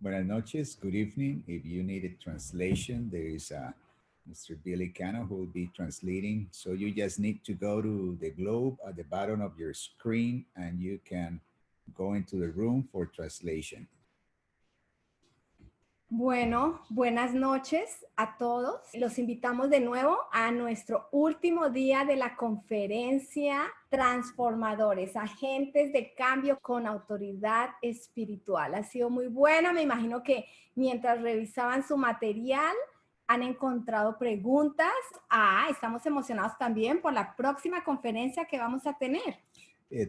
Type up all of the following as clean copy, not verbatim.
Buenas noches, good evening. If you need a translation, there is Mr. Billy Cano who will be translating. So you just need to go to the globe at the bottom of your screen and you can go into the room for translation. Bueno, buenas noches a todos. Los invitamos de nuevo a nuestro último día de la conferencia Transformadores, Agentes de Cambio con Autoridad Espiritual. Ha sido muy buena. Me imagino que mientras revisaban su material han encontrado preguntas. Estamos emocionados también por la próxima conferencia que vamos a tener.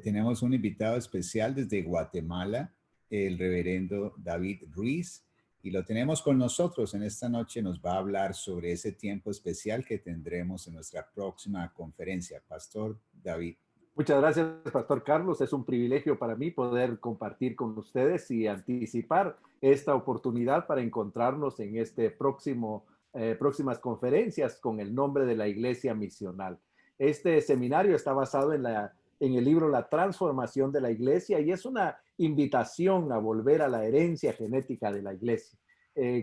Tenemos un invitado especial desde Guatemala, el reverendo David Ruiz. Y lo tenemos con nosotros en esta noche. Nos va a hablar sobre ese tiempo especial que tendremos en nuestra próxima conferencia. Pastor David. Muchas gracias, Pastor Carlos. Es un privilegio para mí poder compartir con ustedes y anticipar esta oportunidad para encontrarnos en este próximas conferencias con el nombre de la Iglesia Misional. Este seminario está basado en el libro La Transformación de la Iglesia y es una invitación a volver a la herencia genética de la Iglesia.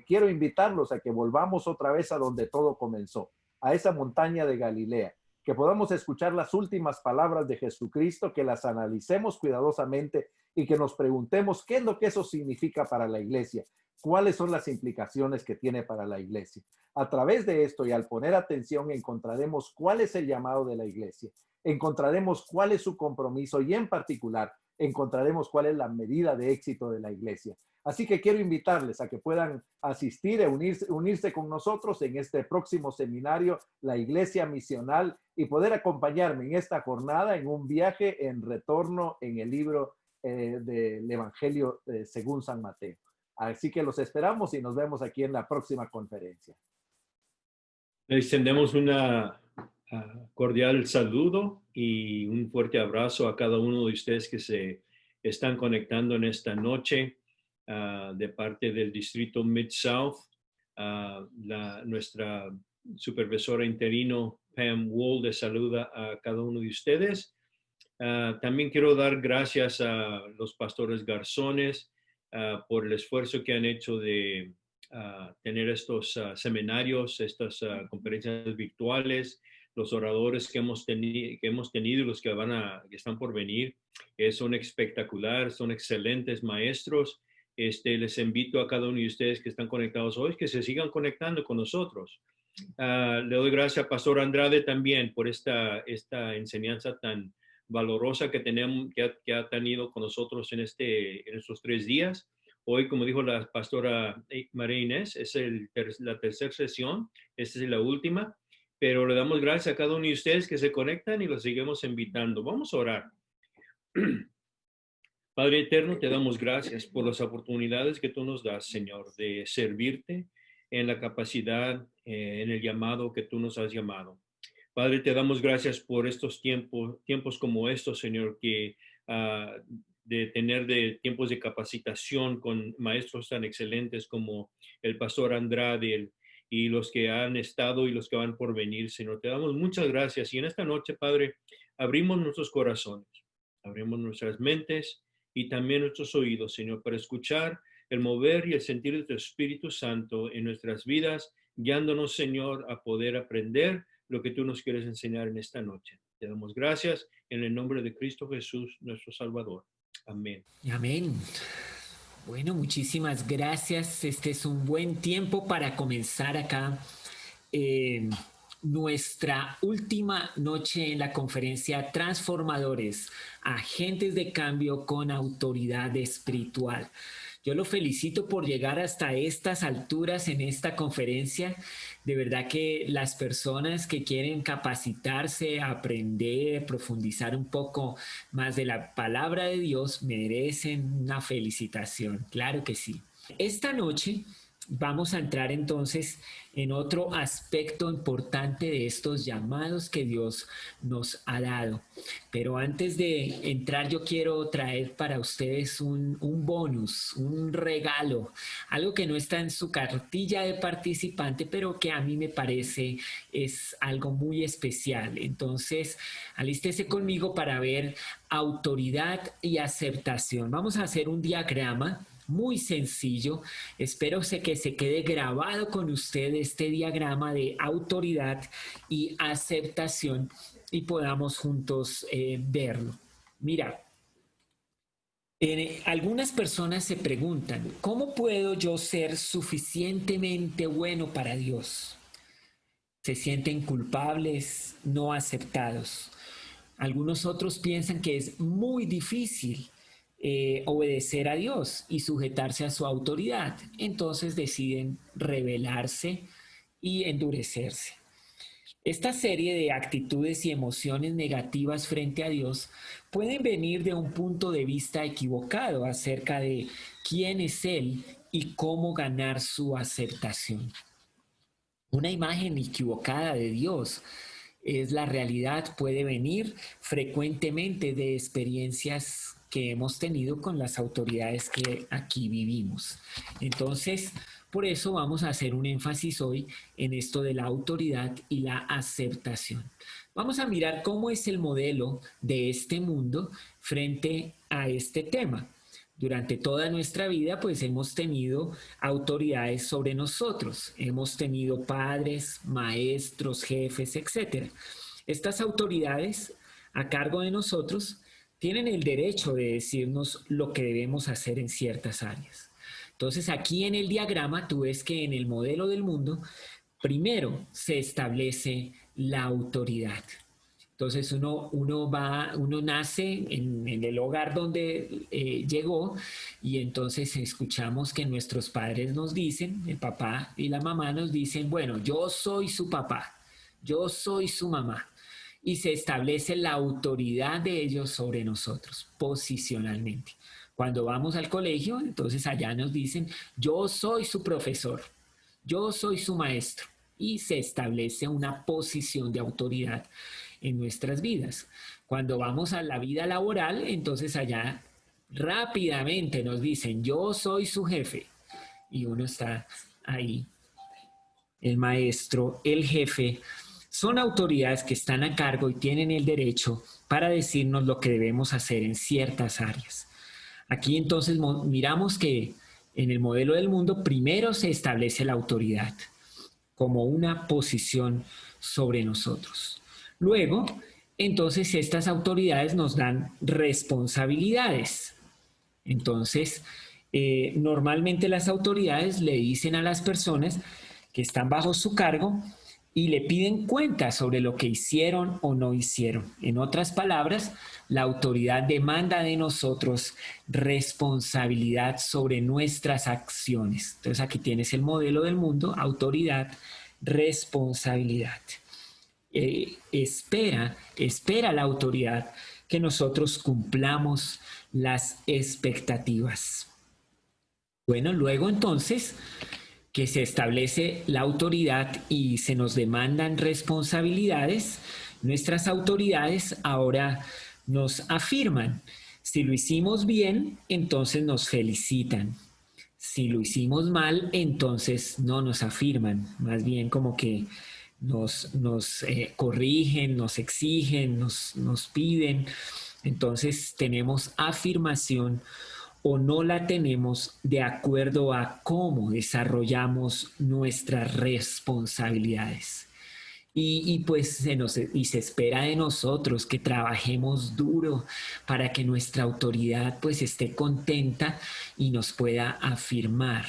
Quiero invitarlos a que volvamos otra vez a donde todo comenzó, a esa montaña de Galilea, que podamos escuchar las últimas palabras de Jesucristo, que las analicemos cuidadosamente y que nos preguntemos qué es lo que eso significa para la Iglesia, cuáles son las implicaciones que tiene para la Iglesia. A través de esto y al poner atención encontraremos cuál es el llamado de la Iglesia, encontraremos cuál es su compromiso y en particular encontraremos cuál es la medida de éxito de la Iglesia. Así que quiero invitarles a que puedan asistir e unirse con nosotros en este próximo seminario, la Iglesia Misional, y poder acompañarme en esta jornada en un viaje en retorno en el libro del Evangelio según San Mateo. Así que los esperamos y nos vemos aquí en la próxima conferencia. Le extendemos una cordial saludo y un fuerte abrazo a cada uno de ustedes que se están conectando en esta noche de parte del distrito Mid-South. Nuestra supervisora interino Pam Wool les saluda a cada uno de ustedes. También quiero dar gracias a los pastores Garzones por el esfuerzo que han hecho de tener estos seminarios, estas conferencias virtuales, los oradores que hemos tenido y los que están por venir. Son espectaculares, son excelentes maestros. Les invito a cada uno de ustedes que están conectados hoy que se sigan conectando con nosotros. Le doy gracias a Pastor Andrade también por esta enseñanza tan valorosa que ha tenido con nosotros en estos 3 días. Hoy, como dijo la pastora María Inés, es la tercera sesión, esta es la última, pero le damos gracias a cada uno de ustedes que se conectan y los seguimos invitando. Vamos a orar. Padre eterno, te damos gracias por las oportunidades que tú nos das, Señor, de servirte en la capacidad, en el llamado que tú nos has llamado. Padre, te damos gracias por estos tiempos como estos, Señor, de tener tiempos de capacitación con maestros tan excelentes como el pastor Andrade y los que han estado y los que van por venir, Señor. Te damos muchas gracias. Y en esta noche, Padre, abrimos nuestros corazones, abrimos nuestras mentes y también nuestros oídos, Señor, para escuchar el mover y el sentir de tu Espíritu Santo en nuestras vidas, guiándonos, Señor, a poder aprender lo que tú nos quieres enseñar en esta noche. Te damos gracias en el nombre de Cristo Jesús, nuestro Salvador. Amén. Amén. Bueno, muchísimas gracias. Este es un buen tiempo para comenzar acá nuestra última noche en la conferencia Transformadores, Agentes de Cambio con Autoridad Espiritual. Yo lo felicito por llegar hasta estas alturas en esta conferencia. De verdad que las personas que quieren capacitarse, aprender, profundizar un poco más de la palabra de Dios merecen una felicitación. Claro que sí. Esta noche vamos a entrar entonces en otro aspecto importante de estos llamados que Dios nos ha dado. Pero antes de entrar, yo quiero traer para ustedes un bonus, un regalo, algo que no está en su cartilla de participante, pero que a mí me parece es algo muy especial. Entonces, alístese conmigo para ver autoridad y aceptación. Vamos a hacer un diagrama muy sencillo. Espero que se quede grabado con usted este diagrama de autoridad y aceptación y podamos juntos verlo. Mira, algunas personas se preguntan, ¿cómo puedo yo ser suficientemente bueno para Dios? Se sienten culpables, no aceptados. Algunos otros piensan que es muy difícil obedecer a Dios y sujetarse a su autoridad. Entonces deciden rebelarse y endurecerse. Esta serie de actitudes y emociones negativas frente a Dios pueden venir de un punto de vista equivocado acerca de quién es Él y cómo ganar su aceptación. Una imagen equivocada de Dios es la realidad, puede venir frecuentemente de experiencias que hemos tenido con las autoridades que aquí vivimos. Entonces, por eso vamos a hacer un énfasis hoy en esto de la autoridad y la aceptación. Vamos a mirar cómo es el modelo de este mundo frente a este tema. Durante toda nuestra vida, pues hemos tenido autoridades sobre nosotros. Hemos tenido padres, maestros, jefes, etc. Estas autoridades a cargo de nosotros tienen el derecho de decirnos lo que debemos hacer en ciertas áreas. Entonces, aquí en el diagrama tú ves que en el modelo del mundo, primero se establece la autoridad. Entonces uno nace en el hogar donde llegó y entonces escuchamos que nuestros padres nos dicen, el papá y la mamá nos dicen, bueno, yo soy su papá, yo soy su mamá. Y se establece la autoridad de ellos sobre nosotros, posicionalmente. Cuando vamos al colegio, entonces allá nos dicen, yo soy su profesor, yo soy su maestro. Y se establece una posición de autoridad en nuestras vidas. Cuando vamos a la vida laboral, entonces allá rápidamente nos dicen, yo soy su jefe. Y uno está ahí. El maestro, el jefe, son autoridades que están a cargo y tienen el derecho para decirnos lo que debemos hacer en ciertas áreas. Aquí entonces miramos que en el modelo del mundo primero se establece la autoridad como una posición sobre nosotros. Luego, entonces estas autoridades nos dan responsabilidades. Entonces, normalmente las autoridades le dicen a las personas que están bajo su cargo y le piden cuentas sobre lo que hicieron o no hicieron. En otras palabras, la autoridad demanda de nosotros responsabilidad sobre nuestras acciones. Entonces aquí tienes el modelo del mundo, autoridad, responsabilidad. Espera la autoridad que nosotros cumplamos las expectativas. Bueno, luego entonces que se establece la autoridad y se nos demandan responsabilidades, nuestras autoridades ahora nos afirman. Si lo hicimos bien, entonces nos felicitan. Si lo hicimos mal, entonces no nos afirman, más bien como que nos corrigen, nos exigen, nos piden. Entonces tenemos afirmación o no la tenemos de acuerdo a cómo desarrollamos nuestras responsabilidades. Y pues se espera de nosotros que trabajemos duro para que nuestra autoridad pues esté contenta y nos pueda afirmar.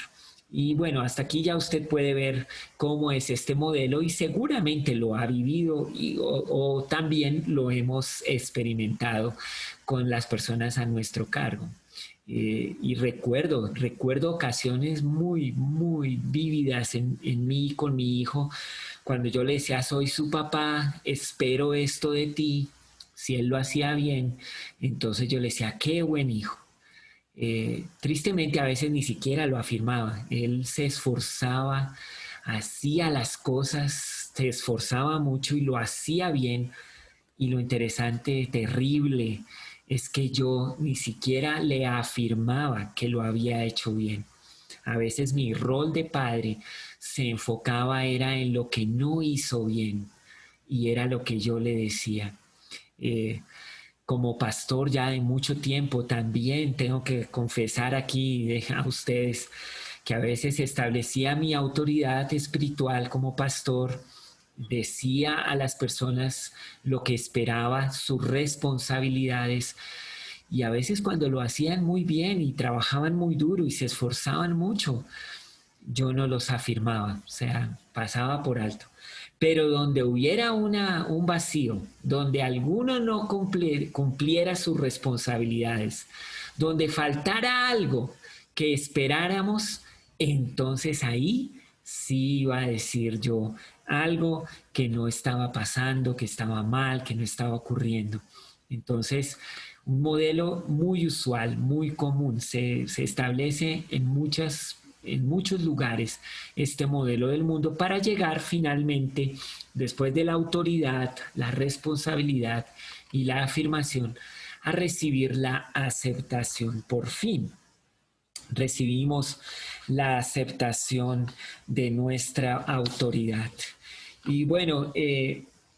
Y bueno, hasta aquí ya usted puede ver cómo es este modelo y seguramente lo ha vivido o también lo hemos experimentado con las personas a nuestro cargo. Y recuerdo ocasiones muy, muy vívidas en mí con mi hijo, cuando yo le decía, soy su papá, espero esto de ti. Si él lo hacía bien, entonces yo le decía, qué buen hijo. Tristemente a veces ni siquiera lo afirmaba. Él se esforzaba, hacía las cosas, se esforzaba mucho y lo hacía bien. Y lo interesante, terrible, es que yo ni siquiera le afirmaba que lo había hecho bien. A veces mi rol de padre se enfocaba era en lo que no hizo bien y era lo que yo le decía. como pastor ya de mucho tiempo, también tengo que confesar aquí a ustedes que a veces establecía mi autoridad espiritual como pastor, decía a las personas lo que esperaba, sus responsabilidades, y a veces cuando lo hacían muy bien y trabajaban muy duro y se esforzaban mucho, yo no los afirmaba, o sea, pasaba por alto. Pero donde hubiera un vacío, donde alguno no cumpliera sus responsabilidades, donde faltara algo que esperáramos, entonces ahí sí iba a decir yo algo que no estaba pasando, que estaba mal, que no estaba ocurriendo. Entonces, un modelo muy usual, muy común, se establece en muchos lugares este modelo del mundo para llegar finalmente, después de la autoridad, la responsabilidad y la afirmación, a recibir la aceptación. Por fin recibimos la aceptación de nuestra autoridad. Y bueno,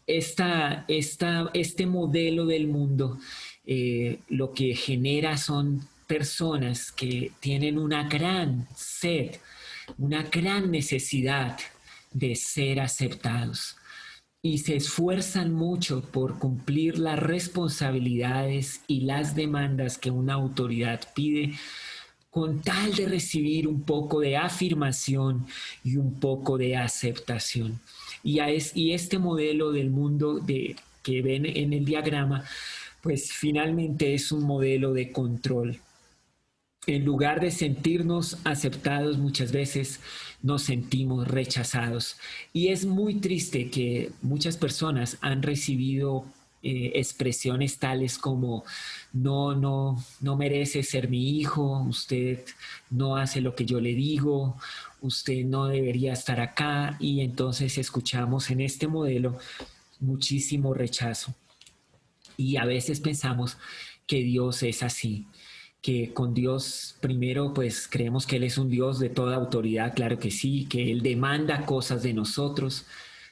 este modelo del mundo lo que genera son personas que tienen una gran sed, una gran necesidad de ser aceptados y se esfuerzan mucho por cumplir las responsabilidades y las demandas que una autoridad pide con tal de recibir un poco de afirmación y un poco de aceptación. Y este modelo del mundo que ven en el diagrama, pues finalmente es un modelo de control. En lugar de sentirnos aceptados, muchas veces nos sentimos rechazados. Y es muy triste que muchas personas han recibido expresiones tales como no merece ser mi hijo, usted no hace lo que yo le digo, usted no debería estar acá. Y entonces escuchamos en este modelo muchísimo rechazo. Y a veces pensamos que Dios es así, que con Dios primero pues creemos que Él es un Dios de toda autoridad, claro que sí, que Él demanda cosas de nosotros.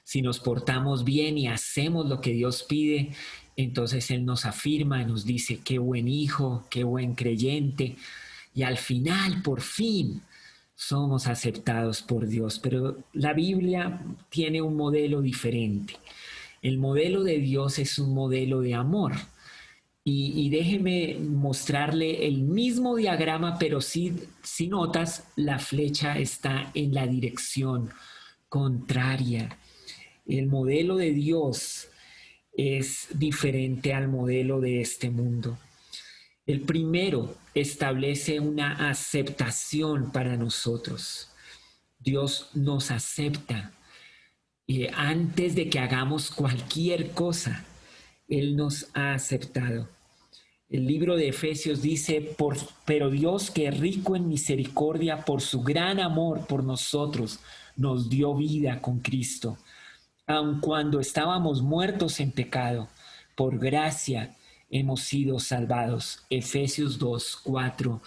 Si nos portamos bien y hacemos lo que Dios pide, entonces Él nos afirma y nos dice qué buen hijo, qué buen creyente. Y al final, por fin, somos aceptados por Dios. Pero la Biblia tiene un modelo diferente. El modelo de Dios es un modelo de amor. Y déjeme mostrarle el mismo diagrama, pero si notas, la flecha está en la dirección contraria. El modelo de Dios es diferente al modelo de este mundo. El primero establece una aceptación para nosotros. Dios nos acepta. Y antes de que hagamos cualquier cosa, Él nos ha aceptado. El libro de Efesios dice, pero Dios, que es rico en misericordia, por su gran amor por nosotros, nos dio vida con Cristo. Aun cuando estábamos muertos en pecado, por gracia hemos sido salvados. Efesios 2, 4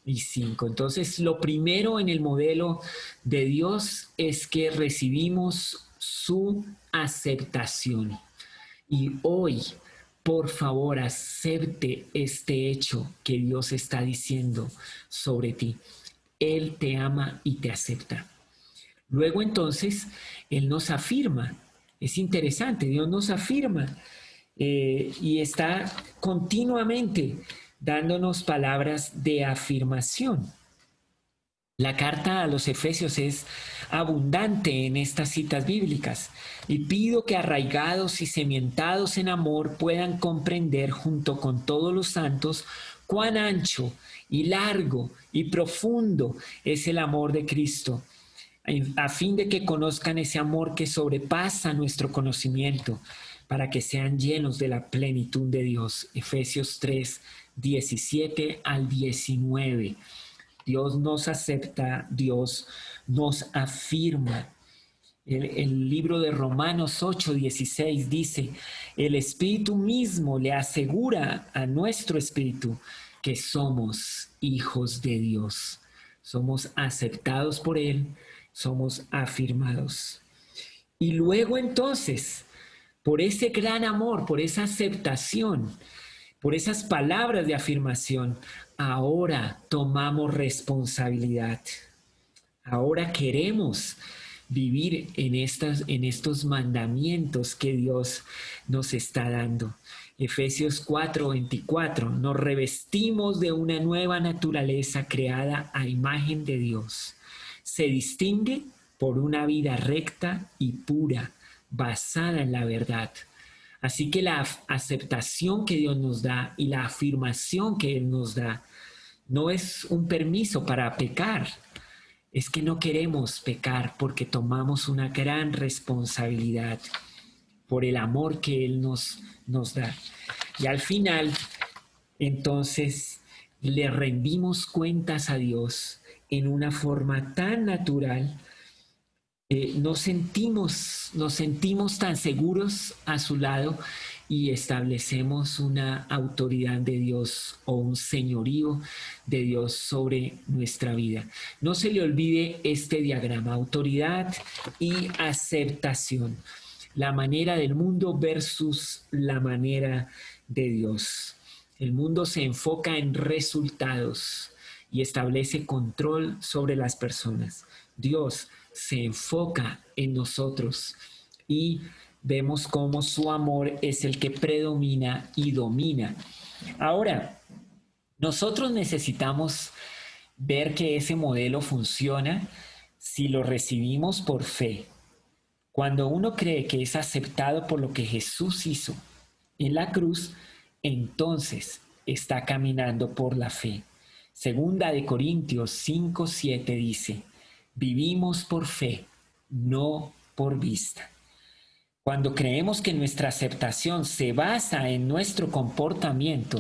y 5. Entonces, lo primero en el modelo de Dios es que recibimos su aceptación. Y hoy, por favor, acepte este hecho que Dios está diciendo sobre ti. Él te ama y te acepta. Luego entonces, Él nos afirma. Es interesante, Dios nos afirma y está continuamente dándonos palabras de afirmación. La carta a los Efesios es abundante en estas citas bíblicas y pido que arraigados y cimentados en amor puedan comprender junto con todos los santos cuán ancho y largo y profundo es el amor de Cristo, a fin de que conozcan ese amor que sobrepasa nuestro conocimiento, para que sean llenos de la plenitud de Dios. Efesios 3, 17 al 19. Dios nos acepta, Dios nos afirma. El libro de Romanos 8, 16 dice, el Espíritu mismo le asegura a nuestro espíritu que somos hijos de Dios. Somos aceptados por Él, somos afirmados. Y luego entonces, por ese gran amor, por esa aceptación, por esas palabras de afirmación. Ahora tomamos responsabilidad. Ahora queremos vivir en estos mandamientos que Dios nos está dando. Efesios 4:24, nos revestimos de una nueva naturaleza creada a imagen de Dios. Se distingue por una vida recta y pura, basada en la verdad. Así que la aceptación que Dios nos da y la afirmación que Él nos da no es un permiso para pecar. Es que no queremos pecar porque tomamos una gran responsabilidad por el amor que Él nos da. Y al final, entonces, le rendimos cuentas a Dios en una forma tan natural. Nos sentimos tan seguros a su lado y establecemos una autoridad de Dios o un señorío de Dios sobre nuestra vida. No se le olvide este diagrama: autoridad y aceptación. La manera del mundo versus la manera de Dios. El mundo se enfoca en resultados y establece control sobre las personas. Dios se enfoca en nosotros y vemos cómo su amor es el que predomina y domina. Ahora, nosotros necesitamos ver que ese modelo funciona si lo recibimos por fe. Cuando uno cree que es aceptado por lo que Jesús hizo en la cruz, entonces está caminando por la fe. Segunda de Corintios 5:7 dice: vivimos por fe, no por vista. Cuando creemos que nuestra aceptación se basa en nuestro comportamiento,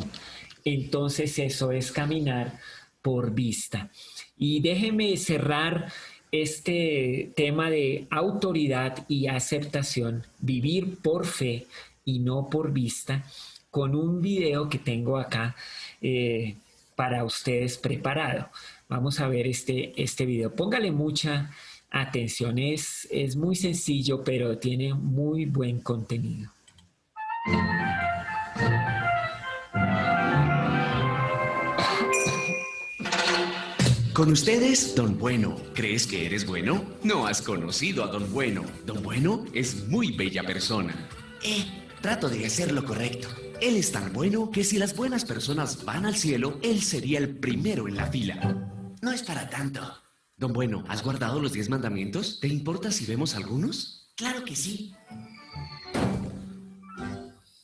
entonces eso es caminar por vista. Y déjeme cerrar este tema de autoridad y aceptación, vivir por fe y no por vista, con un video que tengo acá para ustedes preparado. Vamos a ver este video. Póngale mucha atención. Es muy sencillo, pero tiene muy buen contenido. Con ustedes, Don Bueno. ¿Crees que eres bueno? No has conocido a Don Bueno. Don Bueno es muy bella persona. Trato de hacer lo correcto. Él es tan bueno que si las buenas personas van al cielo, él sería el primero en la fila. No es para tanto. Don Bueno, ¿has guardado los 10 mandamientos? ¿Te importa si vemos algunos? Claro que sí.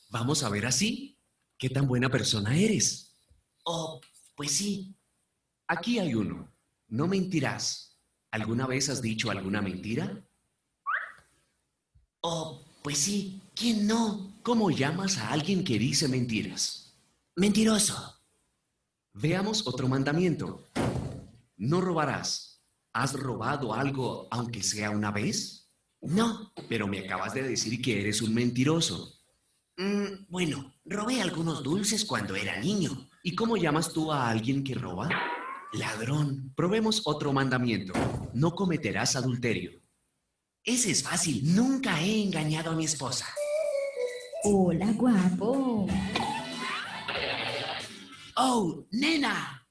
Vamos a ver así. ¿Qué tan buena persona eres? Oh, pues sí. Aquí hay uno. No mentirás. ¿Alguna vez has dicho alguna mentira? Oh, pues sí. ¿Quién no? ¿Cómo llamas a alguien que dice mentiras? Mentiroso. Veamos otro mandamiento. No robarás. ¿Has robado algo aunque sea una vez? No, pero me acabas de decir que eres un mentiroso. Bueno, robé algunos dulces cuando era niño. ¿Y cómo llamas tú a alguien que roba? Ladrón. Probemos otro mandamiento. No cometerás adulterio. Ese es fácil. Nunca he engañado a mi esposa. Hola, guapo. ¡Oh, nena!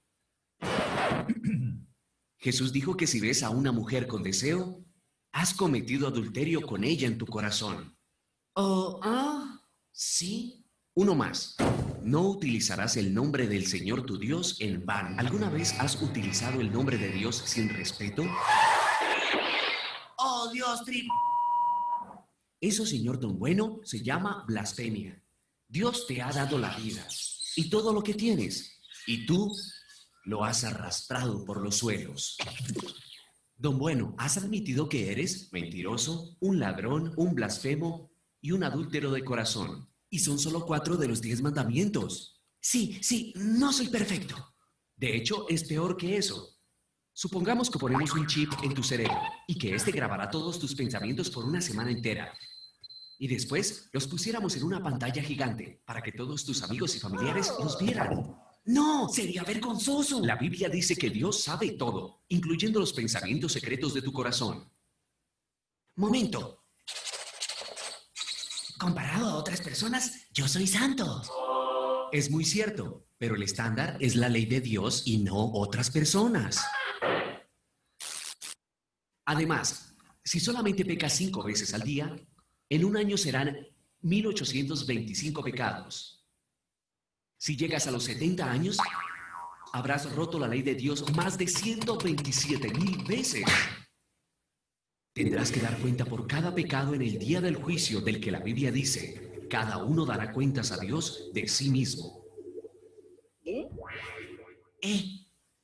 Jesús dijo que si ves a una mujer con deseo, has cometido adulterio con ella en tu corazón. ¿Sí? Uno más. No utilizarás el nombre del Señor tu Dios en vano. ¿Alguna vez has utilizado el nombre de Dios sin respeto? ¡Oh, Dios! Eso, señor Don Bueno, se llama blasfemia. Dios te ha dado la vida y todo lo que tienes, y tú lo has arrastrado por los suelos. Don Bueno, has admitido que eres mentiroso, un ladrón, un blasfemo y un adúltero de corazón. Y son solo 4 de los 10 mandamientos. Sí, no soy perfecto. De hecho, es peor que eso. Supongamos que ponemos un chip en tu cerebro y que este grabará todos tus pensamientos por una semana entera. Y después los pusiéramos en una pantalla gigante para que todos tus amigos y familiares los vieran. ¡No! ¡Sería vergonzoso! La Biblia dice que Dios sabe todo, incluyendo los pensamientos secretos de tu corazón. Momento. Comparado a otras personas, yo soy santo. Es muy cierto, pero el estándar es la ley de Dios y no otras personas. Además, si solamente pecas 5 veces al día, en un año serán 1825 pecados. Si llegas a los 70 años, habrás roto la ley de Dios más de 127,000 veces. Tendrás que dar cuenta por cada pecado en el día del juicio del que la Biblia dice, cada uno dará cuentas a Dios de sí mismo.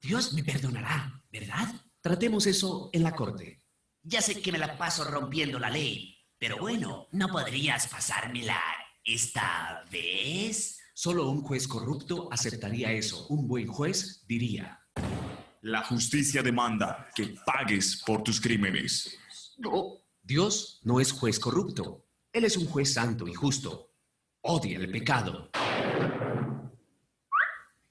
Dios me perdonará, ¿verdad? Tratemos eso en la corte. Ya sé que me la paso rompiendo la ley, pero bueno, ¿no podrías pasármela esta vez? Solo un juez corrupto aceptaría eso. Un buen juez diría: la justicia demanda que pagues por tus crímenes. no, Dios no es juez corrupto. Él es un juez santo y justo. Odia el pecado.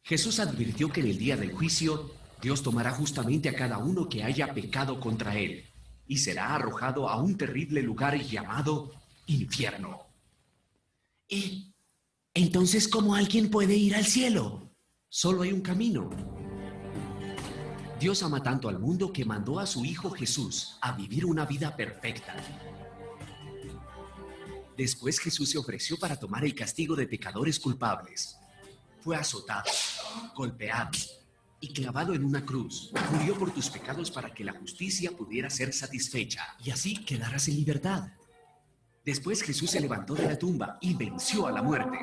Jesús advirtió que en el día del juicio, Dios tomará justamente a cada uno que haya pecado contra él y será arrojado a un terrible lugar llamado infierno. Entonces, ¿cómo alguien puede ir al cielo? Solo hay un camino. Dios ama tanto al mundo que mandó a su Hijo Jesús a vivir una vida perfecta. Después Jesús se ofreció para tomar el castigo de pecadores culpables. Fue azotado, golpeado y clavado en una cruz. Murió por tus pecados para que la justicia pudiera ser satisfecha y así quedarás en libertad. Después Jesús se levantó de la tumba y venció a la muerte.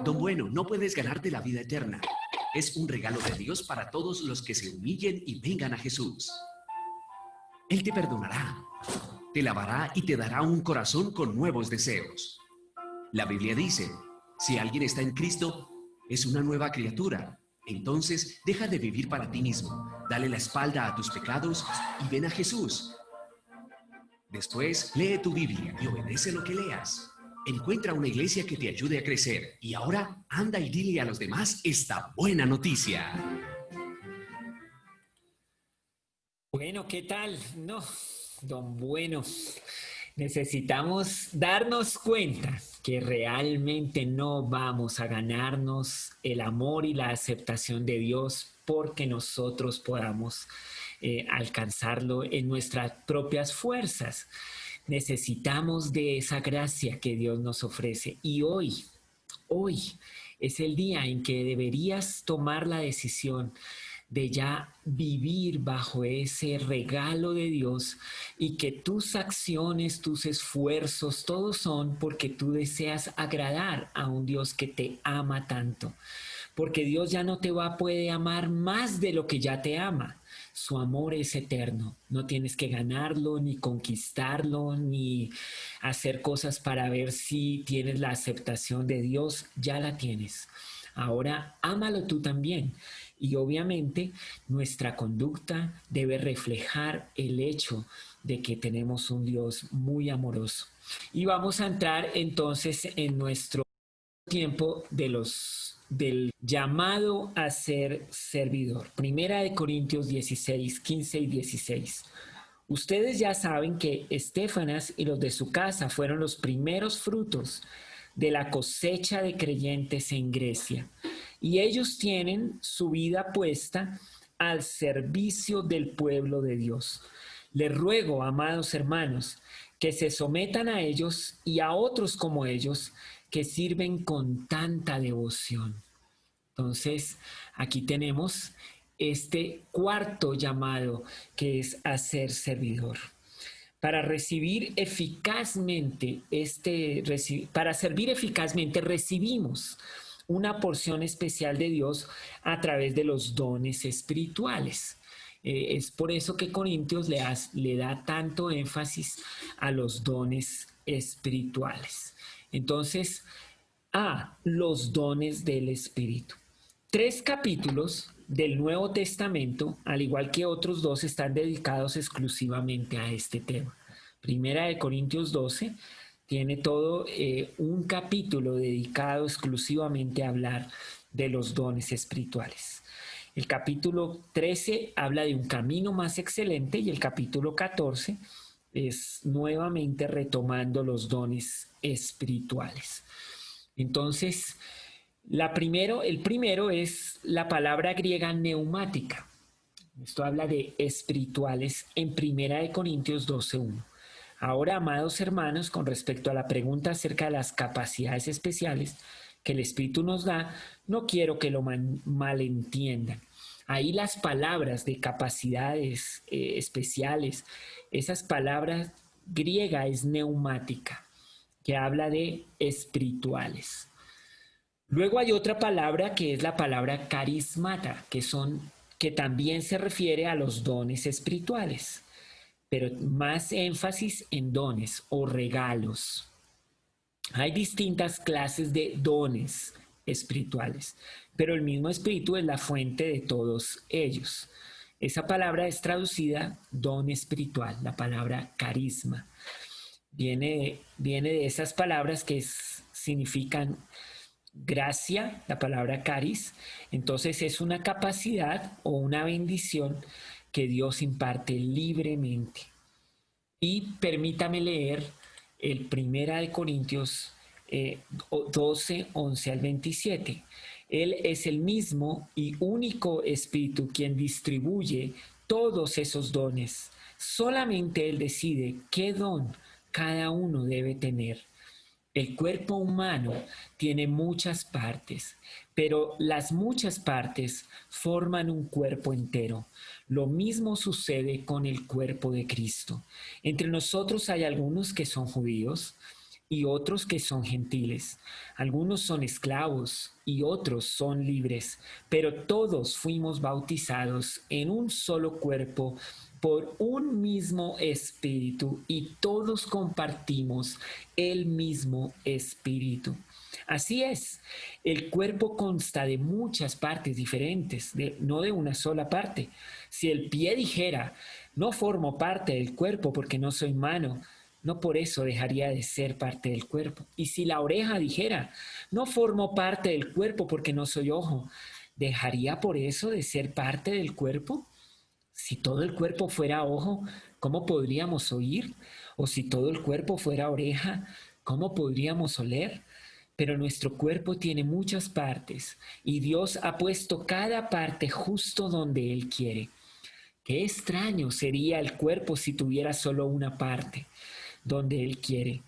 Don Bueno, no puedes ganarte la vida eterna. Es un regalo de Dios para todos los que se humillen y vengan a Jesús. Él te perdonará, te lavará y te dará un corazón con nuevos deseos. La Biblia dice, si alguien está en Cristo, es una nueva criatura. Entonces, deja de vivir para ti mismo, dale la espalda a tus pecados y ven a Jesús. Después, lee tu Biblia y obedece lo que leas. Encuentra una iglesia que te ayude a crecer. Y ahora, anda y dile a los demás esta buena noticia. Bueno, ¿qué tal? No, don Bueno, necesitamos darnos cuenta que realmente no vamos a ganarnos el amor y la aceptación de Dios porque nosotros podamos alcanzarlo en nuestras propias fuerzas. Necesitamos de esa gracia que Dios nos ofrece. Y hoy es el día en que deberías tomar la decisión de ya vivir bajo ese regalo de Dios y que tus acciones, tus esfuerzos, todos son porque tú deseas agradar a un Dios que te ama tanto. Porque Dios ya no te puede amar más de lo que ya te ama. Su amor es eterno. No tienes que ganarlo, ni conquistarlo, ni hacer cosas para ver si tienes la aceptación de Dios. Ya la tienes. Ahora, ámalo tú también. Y obviamente nuestra conducta debe reflejar el hecho de que tenemos un Dios muy amoroso. Y vamos a entrar entonces en nuestro tiempo del llamado a ser servidor. Primera de Corintios 16, 15 y 16. Ustedes ya saben que Estéfanas y los de su casa fueron los primeros frutos de la cosecha de creyentes en Grecia. Y ellos tienen su vida puesta al servicio del pueblo de Dios. Les ruego, amados hermanos, que se sometan a ellos y a otros como ellos, que sirven con tanta devoción. Entonces, aquí tenemos este cuarto llamado, que es a ser servidor. Para recibir eficazmente para servir eficazmente recibimos una porción especial de Dios a través de los dones espirituales. Es por eso que Corintios le da tanto énfasis a los dones espirituales. Entonces, los dones del Espíritu. 3 capítulos del Nuevo Testamento, al igual que otros 2, están dedicados exclusivamente a este tema. Primera de Corintios 12 tiene todo un capítulo dedicado exclusivamente a hablar de los dones espirituales. El capítulo 13 habla de un camino más excelente y el capítulo 14 es nuevamente retomando los dones espirituales. Entonces, El primero es la palabra griega neumática. Esto habla de espirituales en 1 Corintios 12:1. Ahora, amados hermanos, con respecto a la pregunta acerca de las capacidades especiales que el Espíritu nos da, no quiero que lo malentiendan. Ahí las palabras de capacidades especiales, esas palabras griega es neumática, que habla de espirituales. Luego hay otra palabra que es la palabra carismata, que también se refiere a los dones espirituales, pero más énfasis en dones o regalos. Hay distintas clases de dones espirituales, pero el mismo Espíritu es la fuente de todos ellos. Esa palabra es traducida don espiritual, la palabra carisma. Viene de esas palabras que significan gracia, la palabra caris. Entonces es una capacidad o una bendición que Dios imparte libremente. Y permítame leer el 1 Corintios 12, 11 al 27. Él es el mismo y único Espíritu quien distribuye todos esos dones. Solamente Él decide qué don cada uno debe tener. El cuerpo humano tiene muchas partes, pero las muchas partes forman un cuerpo entero. Lo mismo sucede con el cuerpo de Cristo. Entre nosotros hay algunos que son judíos y otros que son gentiles. Algunos son esclavos y otros son libres, pero todos fuimos bautizados en un solo cuerpo por un mismo espíritu y todos compartimos el mismo espíritu. Así es, el cuerpo consta de muchas partes diferentes, no de una sola parte. Si el pie dijera, no formo parte del cuerpo porque no soy mano, no por eso dejaría de ser parte del cuerpo. Y si la oreja dijera, no formo parte del cuerpo porque no soy ojo, ¿dejaría por eso de ser parte del cuerpo? Si todo el cuerpo fuera ojo, ¿cómo podríamos oír? O si todo el cuerpo fuera oreja, ¿cómo podríamos oler? Pero nuestro cuerpo tiene muchas partes y Dios ha puesto cada parte justo donde Él quiere. Qué extraño sería el cuerpo si tuviera solo una parte donde Él quiere.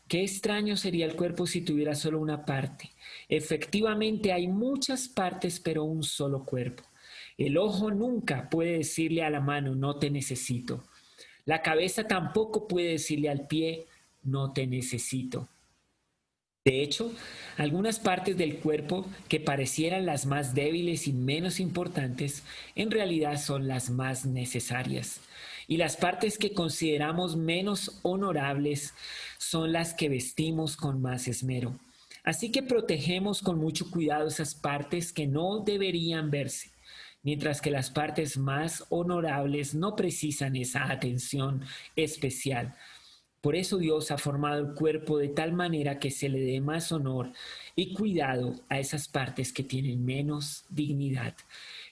Qué extraño sería el cuerpo si tuviera solo una parte. Efectivamente hay muchas partes, pero un solo cuerpo. El ojo nunca puede decirle a la mano, no te necesito. La cabeza tampoco puede decirle al pie, no te necesito. De hecho, algunas partes del cuerpo que parecieran las más débiles y menos importantes, en realidad son las más necesarias. Y las partes que consideramos menos honorables son las que vestimos con más esmero. Así que protegemos con mucho cuidado esas partes que no deberían verse, mientras que las partes más honorables no precisan esa atención especial. Por eso Dios ha formado el cuerpo de tal manera que se le dé más honor y cuidado a esas partes que tienen menos dignidad.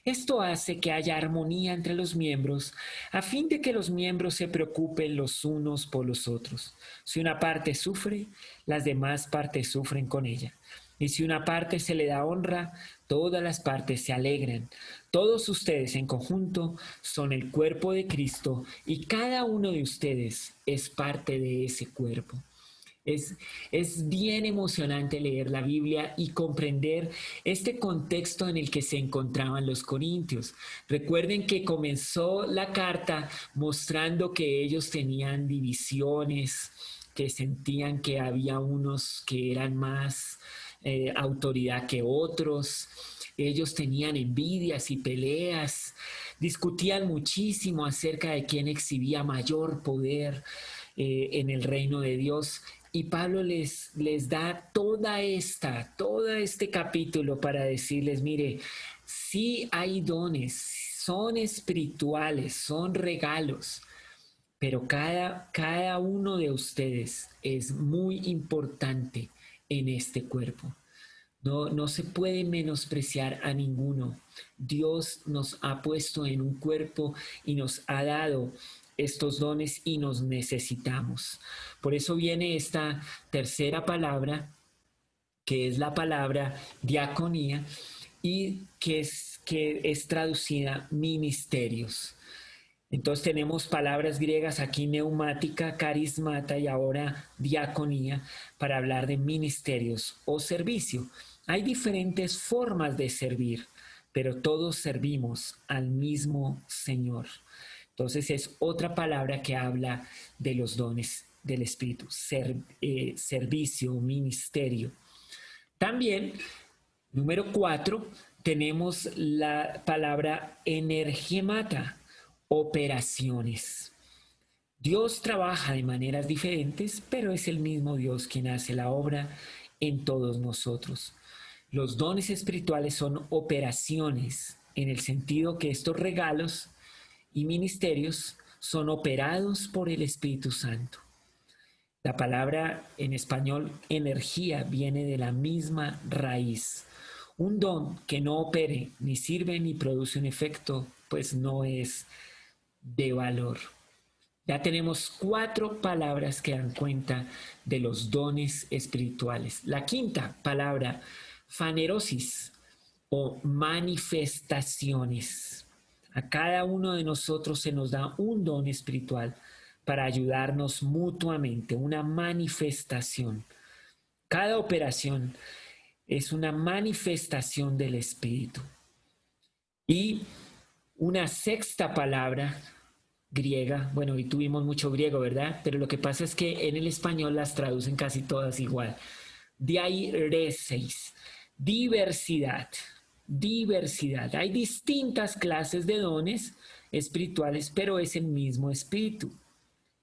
Esto hace que haya armonía entre los miembros, a fin de que los miembros se preocupen los unos por los otros. Si una parte sufre, las demás partes sufren con ella. Y si una parte se le da honra, todas las partes se alegran. Todos ustedes en conjunto son el cuerpo de Cristo y cada uno de ustedes es parte de ese cuerpo. Es bien emocionante leer la Biblia y comprender este contexto en el que se encontraban los corintios. Recuerden que comenzó la carta mostrando que ellos tenían divisiones, que sentían que había unos que eran más autoridad que otros. Ellos tenían envidias y peleas, discutían muchísimo acerca de quién exhibía mayor poder en el reino de Dios. Y Pablo les da todo este capítulo para decirles, mire, sí hay dones, son espirituales, son regalos, pero cada uno de ustedes es muy importante en este cuerpo. No se puede menospreciar a ninguno. Dios nos ha puesto en un cuerpo y nos ha dado estos dones y nos necesitamos. Por eso viene esta tercera palabra que es la palabra diaconía y que es traducida ministerios. Entonces tenemos palabras griegas aquí, neumática, carismata y ahora diaconía, para hablar de ministerios o servicio. Hay diferentes formas de servir, pero todos servimos al mismo Señor. Entonces es otra palabra que habla de los dones del Espíritu, servicio, ministerio. También, número 4, tenemos la palabra energemata, operaciones. Dios trabaja de maneras diferentes, pero es el mismo Dios quien hace la obra en todos nosotros. Los dones espirituales son operaciones, en el sentido que estos regalos y ministerios son operados por el Espíritu Santo. La palabra en español energía viene de la misma raíz. Un don que no opere, ni sirve, ni produce un efecto, pues no es de valor. Ya tenemos 4 palabras que dan cuenta de los dones espirituales. La quinta palabra, fanerosis o manifestaciones. A cada uno de nosotros se nos da un don espiritual para ayudarnos mutuamente, una manifestación. Cada operación es una manifestación del Espíritu. Y una sexta palabra griega, bueno, hoy tuvimos mucho griego, ¿verdad? Pero lo que pasa es que en el español las traducen casi todas igual. Diaireseis, diversidad. Diversidad. Hay distintas clases de dones espirituales, pero es el mismo Espíritu.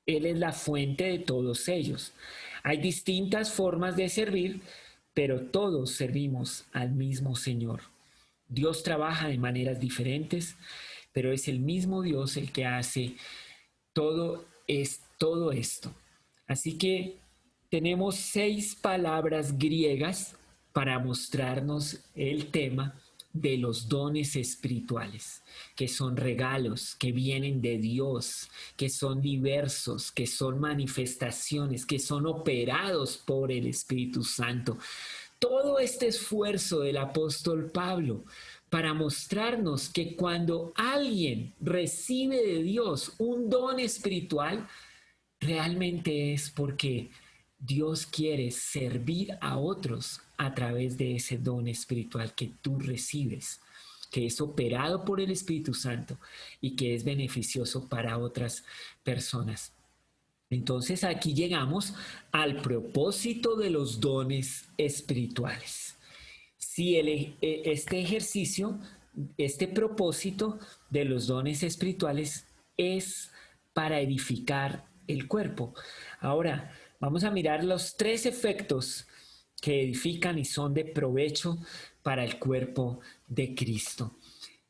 Él es la fuente de todos ellos. Hay distintas formas de servir, pero todos servimos al mismo Señor. Dios trabaja de maneras diferentes, pero es el mismo Dios el que hace todo esto. Así que tenemos 6 palabras griegas para mostrarnos el tema de los dones espirituales, que son regalos que vienen de Dios, que son diversos, que son manifestaciones, que son operados por el Espíritu Santo. Todo este esfuerzo del apóstol Pablo para mostrarnos que cuando alguien recibe de Dios un don espiritual, realmente es porque Dios quiere servir a otros a través de ese don espiritual que tú recibes, que es operado por el Espíritu Santo y que es beneficioso para otras personas. Entonces aquí llegamos al propósito de los dones espirituales. Si este ejercicio, este propósito de los dones espirituales es para edificar el cuerpo. Ahora, vamos a mirar los 3 efectos que edifican y son de provecho para el cuerpo de Cristo.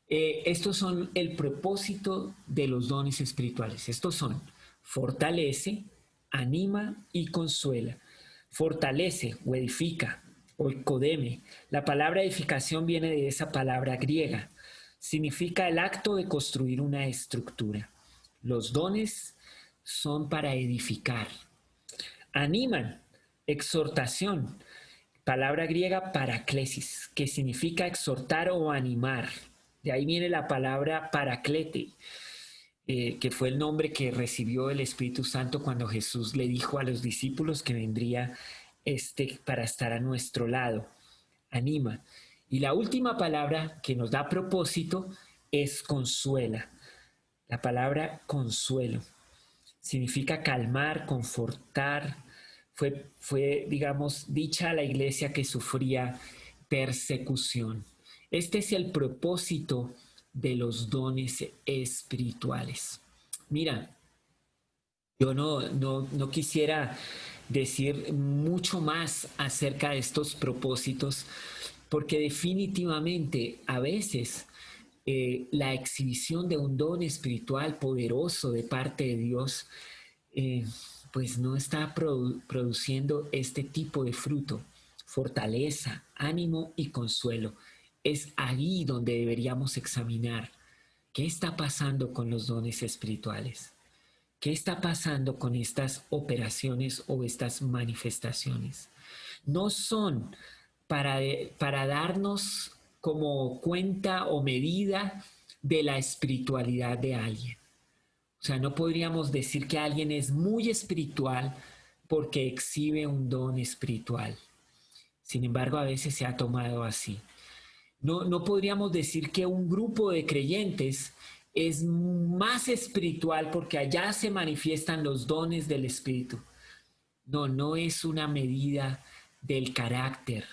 Estos son el propósito de los dones espirituales. Estos son: fortalece, anima y consuela. Fortalece o edifica, oikodeme. La palabra edificación viene de esa palabra griega. Significa el acto de construir una estructura. Los dones son para edificar. Animan, exhortación. Palabra griega paraklesis, que significa exhortar o animar. De ahí viene la palabra paraklete, que fue el nombre que recibió el Espíritu Santo cuando Jesús le dijo a los discípulos que vendría para estar a nuestro lado. Anima. Y la última palabra que nos da propósito es consuela. La palabra consuelo significa calmar, confortar. Fue, digamos, dicha a la iglesia que sufría persecución. Este es el propósito de los dones espirituales. Mira, yo no quisiera decir mucho más acerca de estos propósitos, porque definitivamente a veces la exhibición de un don espiritual poderoso de parte de Dios pues no está produciendo este tipo de fruto: fortaleza, ánimo y consuelo. Es ahí donde deberíamos examinar qué está pasando con los dones espirituales, qué está pasando con estas operaciones o estas manifestaciones. No son para darnos como cuenta o medida de la espiritualidad de alguien. O sea, no podríamos decir que alguien es muy espiritual porque exhibe un don espiritual. Sin embargo, a veces se ha tomado así. No podríamos decir que un grupo de creyentes es más espiritual porque allá se manifiestan los dones del Espíritu. No es una medida del carácter,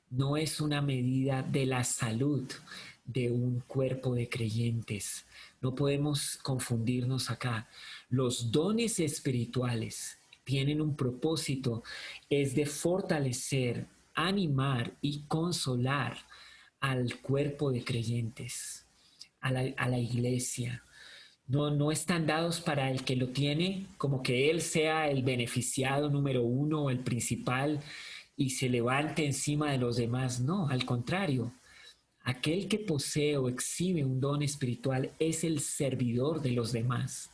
no es una medida de la salud de un cuerpo de creyentes. No podemos confundirnos acá. Los dones espirituales tienen un propósito, es de fortalecer, animar y consolar al cuerpo de creyentes, a la iglesia. No están dados para el que lo tiene, como que él sea el beneficiado número uno o el principal y se levante encima de los demás. No, al contrario. Aquel que posee o exhibe un don espiritual es el servidor de los demás.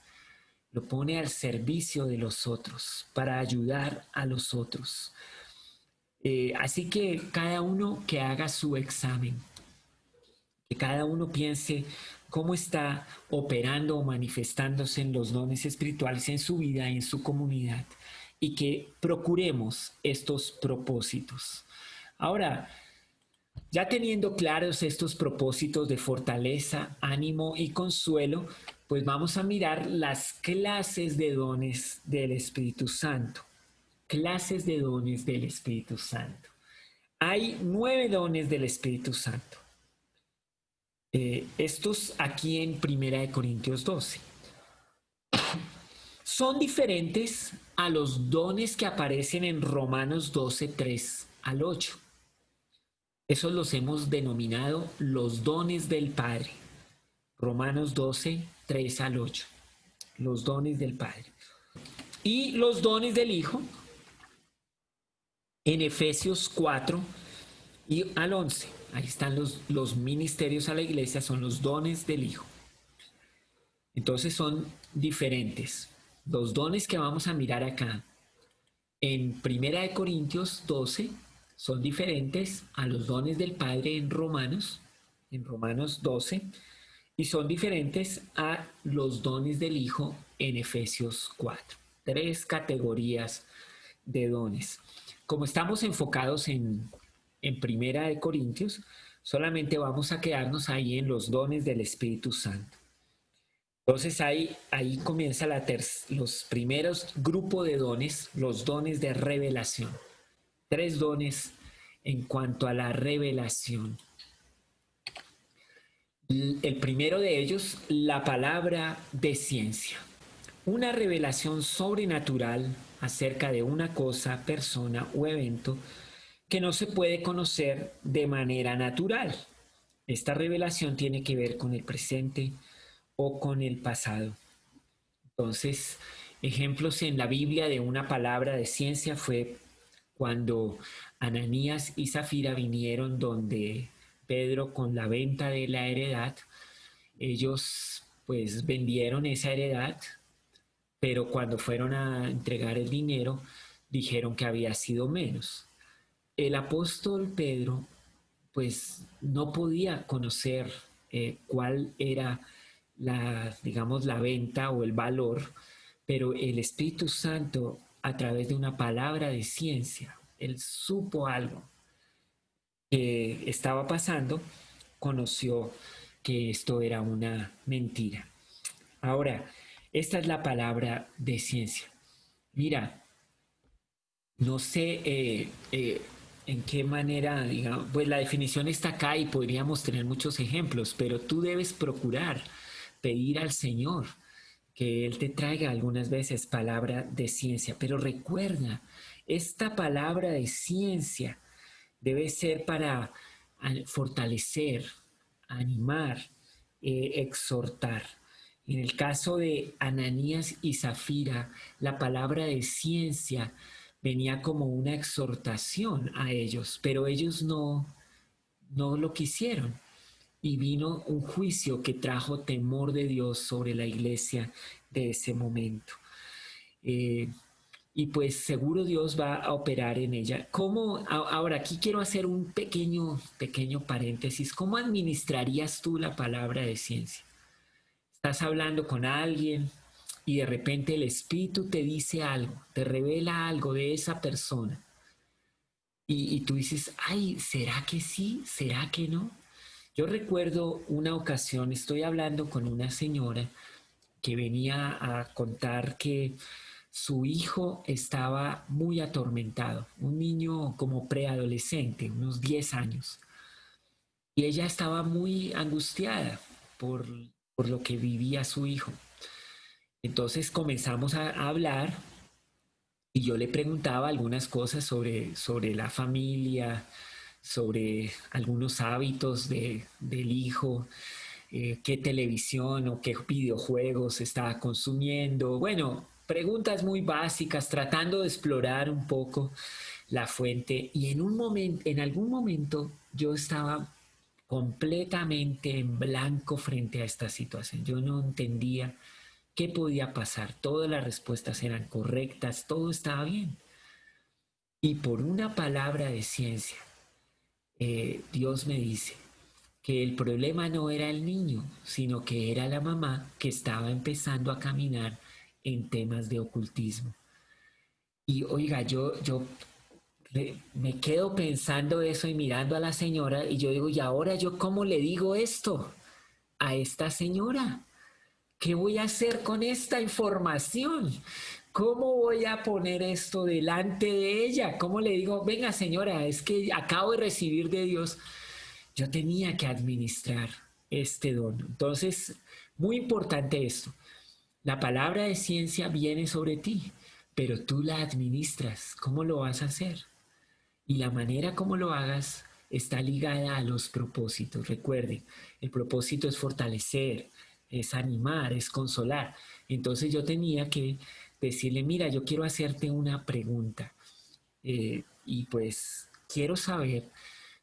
Lo pone al servicio de los otros, para ayudar a los otros. Así que cada uno que haga su examen, que cada uno piense cómo está operando o manifestándose en los dones espirituales en su vida, en su comunidad, y que procuremos estos propósitos. Ahora, ya teniendo claros estos propósitos de fortaleza, ánimo y consuelo, pues vamos a mirar las clases de dones del Espíritu Santo. Clases de dones del Espíritu Santo. Hay 9 dones del Espíritu Santo. Estos aquí en 1 Corintios 12. Son diferentes a los dones que aparecen en Romanos 12, 3 al 8. Esos los hemos denominado los dones del Padre. Romanos 12, 3 al 8. Los dones del Padre. Y los dones del Hijo en Efesios 4 y al 11. Ahí están los ministerios a la iglesia, son los dones del Hijo. Entonces son diferentes. Los dones que vamos a mirar acá en 1 Corintios 12 son diferentes a los dones del Padre en Romanos 12, y son diferentes a los dones del Hijo en Efesios 4. 3 categorías de dones. Como estamos enfocados en 1 Corintios, solamente vamos a quedarnos ahí en los dones del Espíritu Santo. Entonces ahí comienza los primeros grupos de dones, los dones de revelación. 3 dones en cuanto a la revelación. El primero de ellos, la palabra de ciencia. Una revelación sobrenatural acerca de una cosa, persona o evento que no se puede conocer de manera natural. Esta revelación tiene que ver con el presente o con el pasado. Entonces, ejemplos en la Biblia de una palabra de ciencia fue cuando Ananías y Zafira vinieron donde Pedro con la venta de la heredad. Ellos pues vendieron esa heredad, pero cuando fueron a entregar el dinero dijeron que había sido menos. El apóstol Pedro pues no podía conocer cuál era la venta o el valor, pero el Espíritu Santo, a través de una palabra de ciencia, él supo algo que estaba pasando, conoció que esto era una mentira. Ahora, esta es la palabra de ciencia. Mira, no sé en qué manera, digamos, pues la definición está acá y podríamos tener muchos ejemplos, pero tú debes procurar pedir al Señor que Él te traiga algunas veces palabra de ciencia. Pero recuerda, esta palabra de ciencia debe ser para fortalecer, animar, exhortar. En el caso de Ananías y Zafira, la palabra de ciencia venía como una exhortación a ellos, pero ellos no lo quisieron. Y vino un juicio que trajo temor de Dios sobre la iglesia de ese momento. y pues seguro Dios va a operar en ella. Ahora aquí quiero hacer un pequeño paréntesis. ¿Cómo administrarías tú la palabra de ciencia? Estás hablando con alguien y de repente el Espíritu te dice algo, te revela algo de esa persona. Y tú dices, ay, ¿será que sí? ¿Será que no? Yo recuerdo una ocasión, estoy hablando con una señora que venía a contar que su hijo estaba muy atormentado, un niño como preadolescente, unos 10 años. Y ella estaba muy angustiada por lo que vivía su hijo. Entonces comenzamos a hablar y yo le preguntaba algunas cosas sobre la familia, sobre algunos hábitos del hijo, qué televisión o qué videojuegos estaba consumiendo. Bueno, preguntas muy básicas, tratando de explorar un poco la fuente. Y en algún momento yo estaba completamente en blanco frente a esta situación. Yo no entendía qué podía pasar. Todas las respuestas eran correctas, todo estaba bien. Y por una palabra de ciencia, Dios me dice que el problema no era el niño, sino que era la mamá que estaba empezando a caminar en temas de ocultismo. Y oiga, yo me quedo pensando eso y mirando a la señora y yo digo, ¿y ahora yo cómo le digo esto a esta señora? ¿Qué voy a hacer con esta información? ¿Cómo voy a poner esto delante de ella? ¿Cómo le digo, venga señora, es que acabo de recibir de Dios? Yo tenía que administrar este don. Entonces, muy importante esto. La palabra de ciencia viene sobre ti, pero tú la administras. ¿Cómo lo vas a hacer? Y la manera como lo hagas está ligada a los propósitos. Recuerden, el propósito es fortalecer, es animar, es consolar. Entonces yo tenía que decirle, mira, yo quiero hacerte una pregunta. Y pues quiero saber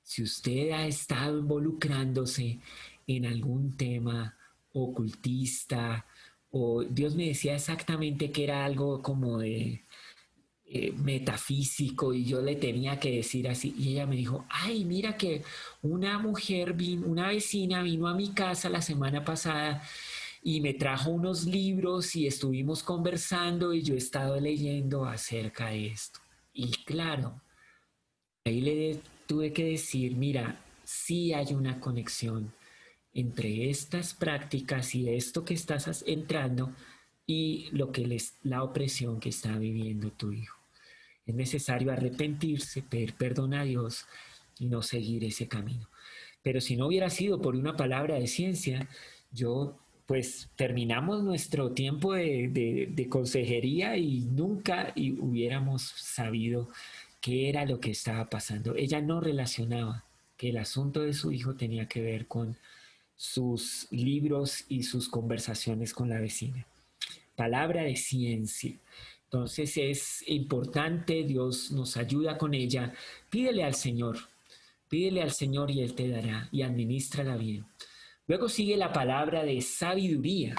si usted ha estado involucrándose en algún tema ocultista, o Dios me decía exactamente que era algo como de metafísico, y yo le tenía que decir así, y ella me dijo, ay, mira que una vecina vino a mi casa la semana pasada y me trajo unos libros y estuvimos conversando y yo he estado leyendo acerca de esto. Y claro, ahí le tuve que decir, mira, sí hay una conexión entre estas prácticas y esto que estás entrando y la opresión que está viviendo tu hijo. Es necesario arrepentirse, pedir perdón a Dios y no seguir ese camino. Pero si no hubiera sido por una palabra de ciencia, pues terminamos nuestro tiempo de consejería y nunca hubiéramos sabido qué era lo que estaba pasando. Ella no relacionaba que el asunto de su hijo tenía que ver con sus libros y sus conversaciones con la vecina. Palabra de ciencia. Entonces es importante, Dios nos ayuda con ella. Pídele al Señor y Él te dará, y administrala bien. Luego sigue la palabra de sabiduría,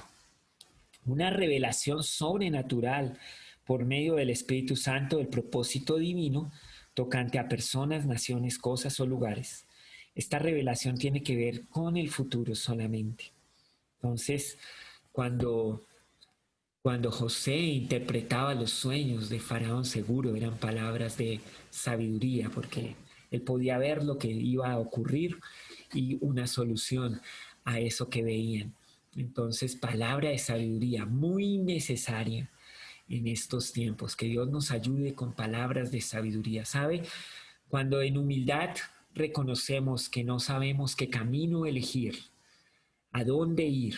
una revelación sobrenatural por medio del Espíritu Santo del propósito divino tocante a personas, naciones, cosas o lugares. Esta revelación tiene que ver con el futuro solamente. Entonces, cuando José interpretaba los sueños de Faraón, seguro eran palabras de sabiduría, porque él podía ver lo que iba a ocurrir y una solución a eso que veían. Entonces, palabra de sabiduría muy necesaria en estos tiempos. Que Dios nos ayude con palabras de sabiduría. ¿Sabe? Cuando en humildad reconocemos que no sabemos qué camino elegir, a dónde ir,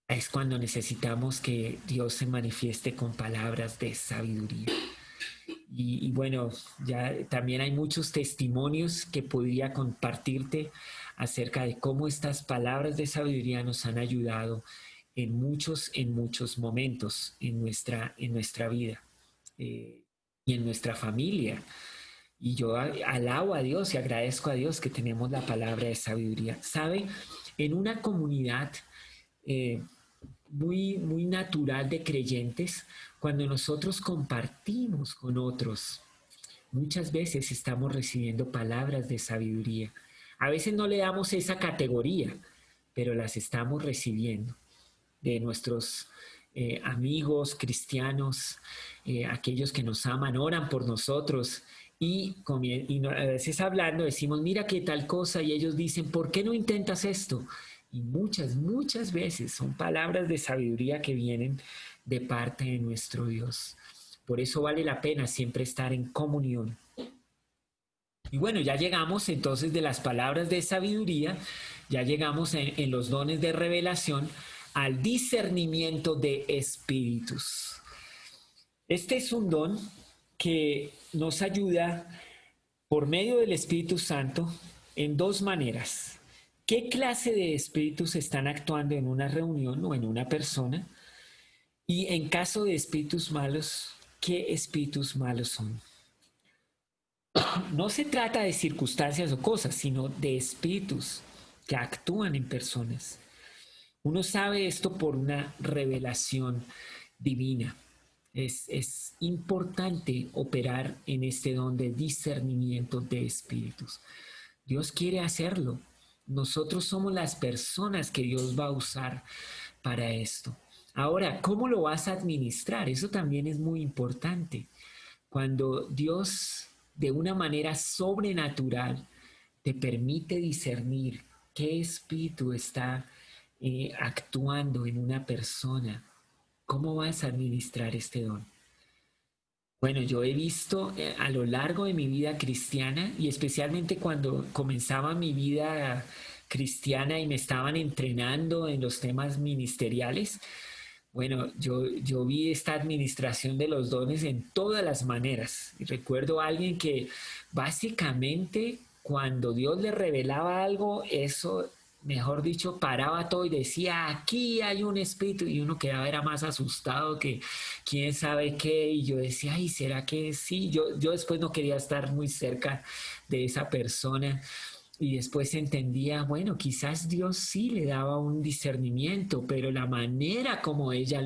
es cuando necesitamos que Dios se manifieste con palabras de sabiduría. Y bueno, ya también hay muchos testimonios que podría compartirte acerca de cómo estas palabras de sabiduría nos han ayudado en muchos momentos en nuestra vida y en nuestra familia. Y yo alabo a Dios y agradezco a Dios que tenemos la palabra de sabiduría. ¿Sabe? En una comunidad muy natural de creyentes cuando nosotros compartimos con otros. Muchas veces estamos recibiendo palabras de sabiduría. A veces no le damos esa categoría, pero las estamos recibiendo de nuestros amigos cristianos, aquellos que nos aman, oran por nosotros y a veces hablando decimos, mira qué tal cosa, y ellos dicen, ¿por qué no intentas esto? Y muchas veces son palabras de sabiduría que vienen de parte de nuestro Dios. Por eso vale la pena siempre estar en comunión. Y bueno, ya llegamos entonces de las palabras de sabiduría, ya llegamos en los dones de revelación al discernimiento de espíritus. Este es un don que nos ayuda por medio del Espíritu Santo en dos maneras. ¿Qué clase de espíritus están actuando en una reunión o en una persona? Y en caso de espíritus malos, ¿qué espíritus malos son? No se trata de circunstancias o cosas, sino de espíritus que actúan en personas. Uno sabe esto por una revelación divina. Es importante operar en este don de discernimiento de espíritus. Dios quiere hacerlo. Nosotros somos las personas que Dios va a usar para esto. Ahora, ¿cómo lo vas a administrar? Eso también es muy importante. Cuando Dios, de una manera sobrenatural, te permite discernir qué espíritu está actuando en una persona, ¿cómo vas a administrar este don? Bueno, yo he visto a lo largo de mi vida cristiana y especialmente cuando comenzaba mi vida cristiana y me estaban entrenando en los temas ministeriales, bueno, yo vi esta administración de los dones en todas las maneras. Y recuerdo a alguien que básicamente cuando Dios le revelaba algo, eso, mejor dicho, paraba todo y decía, aquí hay un espíritu, y uno quedaba era más asustado que quién sabe qué, y yo decía, ay, ¿será que sí? Yo después no quería estar muy cerca de esa persona. Y después entendía, bueno, quizás Dios sí le daba un discernimiento, pero la manera como ella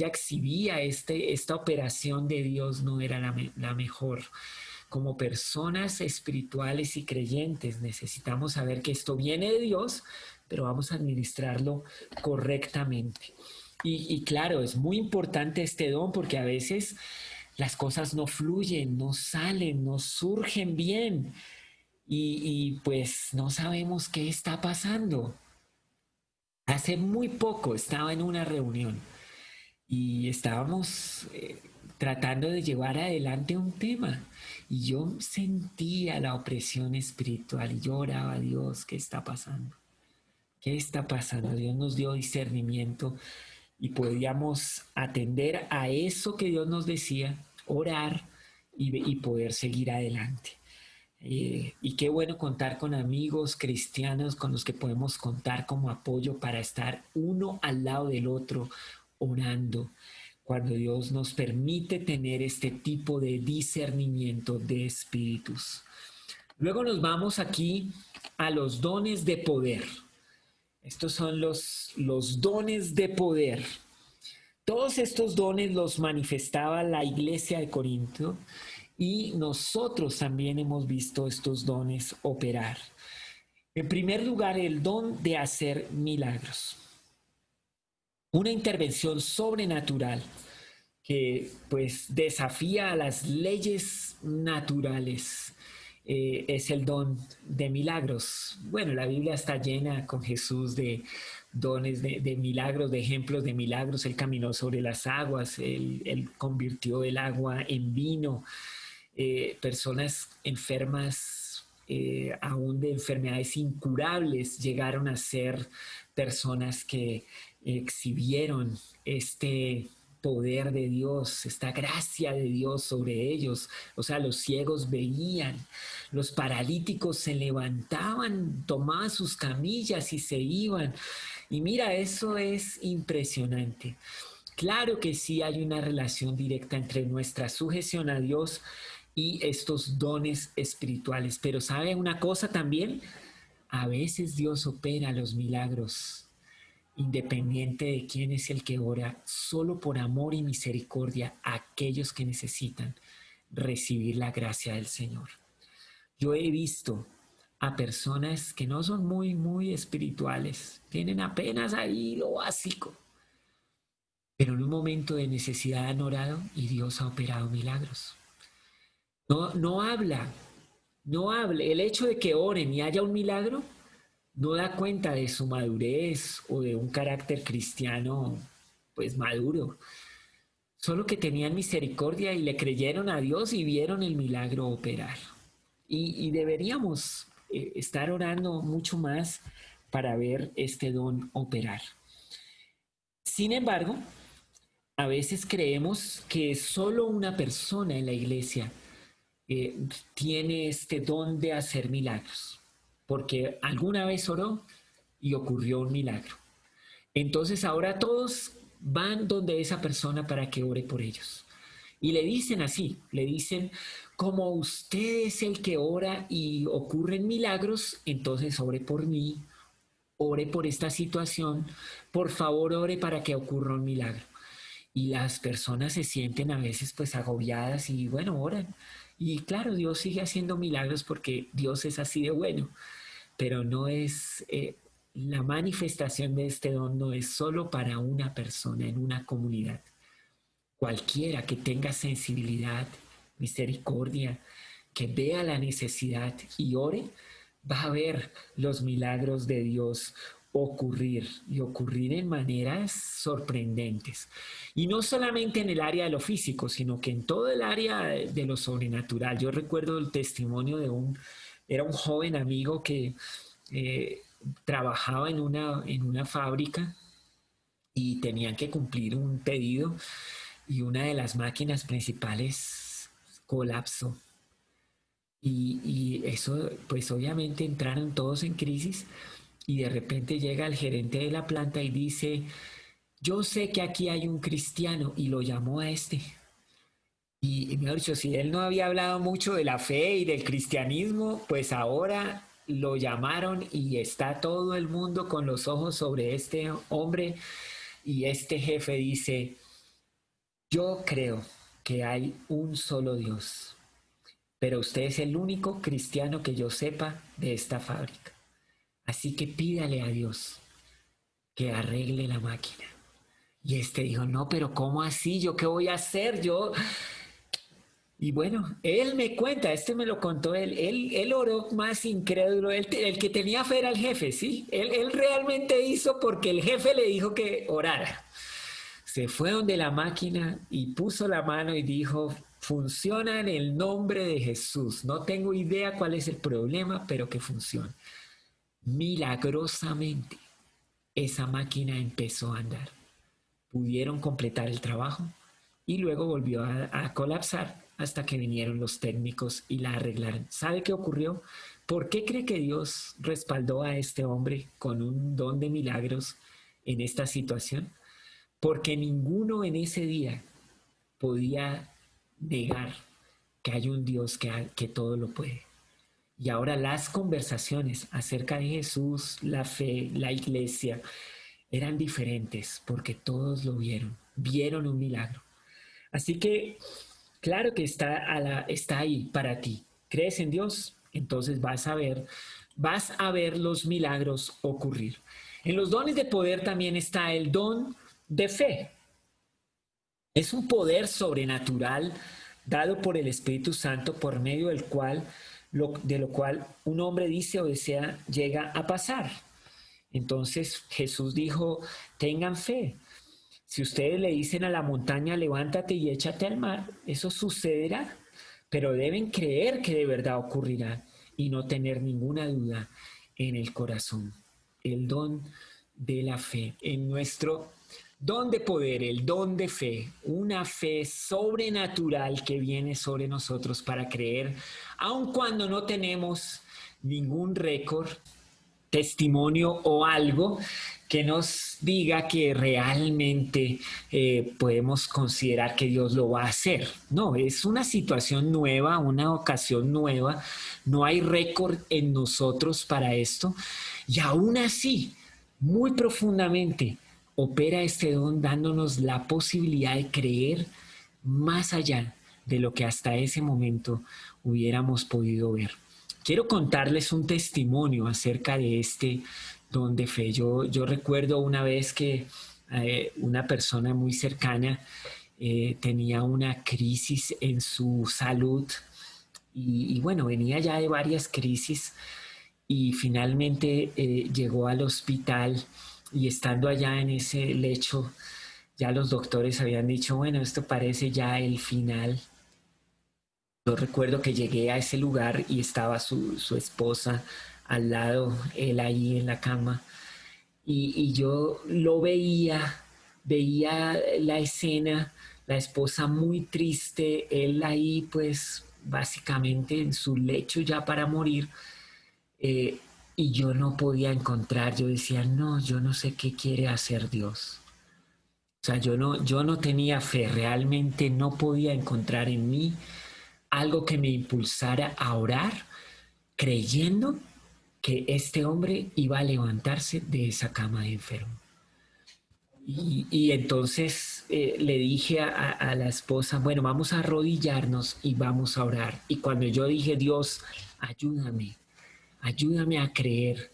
exhibía esta operación de Dios no era la mejor. Como personas espirituales y creyentes necesitamos saber que esto viene de Dios, pero vamos a administrarlo correctamente. Y claro, es muy importante este don porque a veces las cosas no fluyen, no salen, no surgen bien. Y pues no sabemos qué está pasando. Hace muy poco estaba en una reunión y estábamos tratando de llevar adelante un tema y yo sentía la opresión espiritual y yo oraba a Dios, ¿qué está pasando? ¿Qué está pasando? Dios nos dio discernimiento y podíamos atender a eso que Dios nos decía, orar y poder seguir adelante. Y qué bueno contar con amigos cristianos con los que podemos contar como apoyo para estar uno al lado del otro orando cuando Dios nos permite tener este tipo de discernimiento de espíritus. Luego nos vamos aquí a los dones de poder. Estos son los dones de poder. Todos estos dones los manifestaba la iglesia de Corinto. Y nosotros también hemos visto estos dones operar. En primer lugar, el don de hacer milagros. Una intervención sobrenatural que pues desafía a las leyes naturales. Es el don de milagros. Bueno, la Biblia está llena con Jesús de dones de milagros, de ejemplos de milagros. Él caminó sobre las aguas, él convirtió el agua en vino. Personas enfermas, aún de enfermedades incurables, llegaron a ser personas que exhibieron este poder de Dios, esta gracia de Dios sobre ellos. O sea, los ciegos veían, los paralíticos se levantaban, tomaban sus camillas y se iban. Y mira, eso es impresionante. Claro que sí hay una relación directa entre nuestra sujeción a Dios y estos dones espirituales. Pero ¿sabe una cosa también? A veces Dios opera los milagros independiente de quién es el que ora, solo por amor y misericordia a aquellos que necesitan recibir la gracia del Señor. Yo he visto a personas que no son muy espirituales, tienen apenas ahí lo básico, pero en un momento de necesidad han orado y Dios ha operado milagros. No habla. El hecho de que oren y haya un milagro no da cuenta de su madurez o de un carácter cristiano pues maduro. Solo que tenían misericordia y le creyeron a Dios y vieron el milagro operar. Y deberíamos estar orando mucho más para ver este don operar. Sin embargo, a veces creemos que solo una persona en la iglesia tiene este don de hacer milagros, porque alguna vez oró y ocurrió un milagro. Entonces ahora todos van donde esa persona para que ore por ellos. Y le dicen así, le dicen, como usted es el que ora y ocurren milagros, entonces ore por mí, ore por esta situación, por favor ore para que ocurra un milagro. Y las personas se sienten a veces pues agobiadas y bueno, oran. Y claro, Dios sigue haciendo milagros porque Dios es así de bueno, pero no es, la manifestación de este don no es solo para una persona en una comunidad. Cualquiera que tenga sensibilidad, misericordia, que vea la necesidad y ore, va a ver los milagros de Dios ocurrir y ocurrir en maneras sorprendentes. Y no solamente en el área de lo físico, sino que en todo el área de lo sobrenatural. Yo recuerdo el testimonio de era un joven amigo que trabajaba en una fábrica y tenían que cumplir un pedido y una de las máquinas principales colapsó. Y eso, pues obviamente entraron todos en crisis y de repente llega el gerente de la planta y dice, yo sé que aquí hay un cristiano, y lo llamó a este. Y mejor dicho, si él no había hablado mucho de la fe y del cristianismo, pues ahora lo llamaron y está todo el mundo con los ojos sobre este hombre y este jefe dice, yo creo que hay un solo Dios, pero usted es el único cristiano que yo sepa de esta fábrica. Así que pídale a Dios que arregle la máquina. Y este dijo, no, pero ¿cómo así? ¿Yo qué voy a hacer? Y bueno, él me cuenta, me lo contó él oró más incrédulo, el que tenía fe era el jefe, ¿sí? Él realmente hizo porque el jefe le dijo que orara. Se fue donde la máquina y puso la mano y dijo, funciona en el nombre de Jesús. No tengo idea cuál es el problema, pero que funcione. Milagrosamente, esa máquina empezó a andar. Pudieron completar el trabajo y luego volvió a colapsar hasta que vinieron los técnicos y la arreglaron. ¿Sabe qué ocurrió? ¿Por qué cree que Dios respaldó a este hombre con un don de milagros en esta situación? Porque ninguno en ese día podía negar que hay un Dios que todo lo puede. Y ahora las conversaciones acerca de Jesús, la fe, la iglesia, eran diferentes porque todos lo vieron un milagro. Así que, claro que está ahí para ti. ¿Crees en Dios? Entonces vas a ver los milagros ocurrir. En los dones de poder también está el don de fe. Es un poder sobrenatural dado por el Espíritu Santo por medio del cual de lo cual un hombre dice o desea llega a pasar. Entonces Jesús dijo, tengan fe. Si ustedes le dicen a la montaña, levántate y échate al mar, eso sucederá, pero deben creer que de verdad ocurrirá y no tener ninguna duda en el corazón. El don de la fe. En nuestro don de poder, el don de fe, una fe sobrenatural que viene sobre nosotros para creer, aun cuando no tenemos ningún récord, testimonio o algo que nos diga que realmente podemos considerar que Dios lo va a hacer. No, es una situación nueva, una ocasión nueva, no hay récord en nosotros para esto y aún así muy profundamente opera este don dándonos la posibilidad de creer más allá de lo que hasta ese momento hubiéramos podido ver. Quiero contarles un testimonio acerca de este don de fe. Yo recuerdo una vez que una persona muy cercana tenía una crisis en su salud y bueno, venía ya de varias crisis y finalmente llegó al hospital y estando allá en ese lecho, ya los doctores habían dicho, bueno, esto parece ya el final. Yo recuerdo que llegué a ese lugar y estaba su esposa al lado, él ahí en la cama, y yo lo veía la escena, la esposa muy triste, él ahí pues básicamente en su lecho ya para morir, eh, y yo no podía encontrar, yo decía, no, yo no sé qué quiere hacer Dios. O sea, yo no tenía fe, realmente no podía encontrar en mí algo que me impulsara a orar, creyendo que este hombre iba a levantarse de esa cama de enfermo. Y entonces le dije a la esposa, bueno, vamos a arrodillarnos y vamos a orar. Y cuando yo dije, Dios, ayúdame a creer,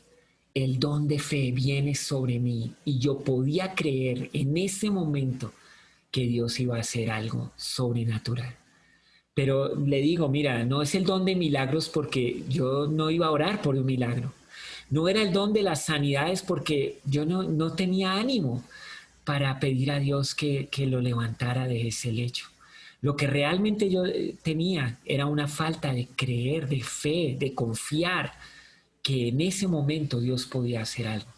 el don de fe viene sobre mí. Y yo podía creer en ese momento que Dios iba a hacer algo sobrenatural. Pero le digo, mira, no es el don de milagros porque yo no iba a orar por un milagro. No era el don de las sanidades porque yo no tenía ánimo para pedir a Dios que lo levantara de ese lecho. Lo que realmente yo tenía era una falta de creer, de fe, de confiar que en ese momento Dios podía hacer algo.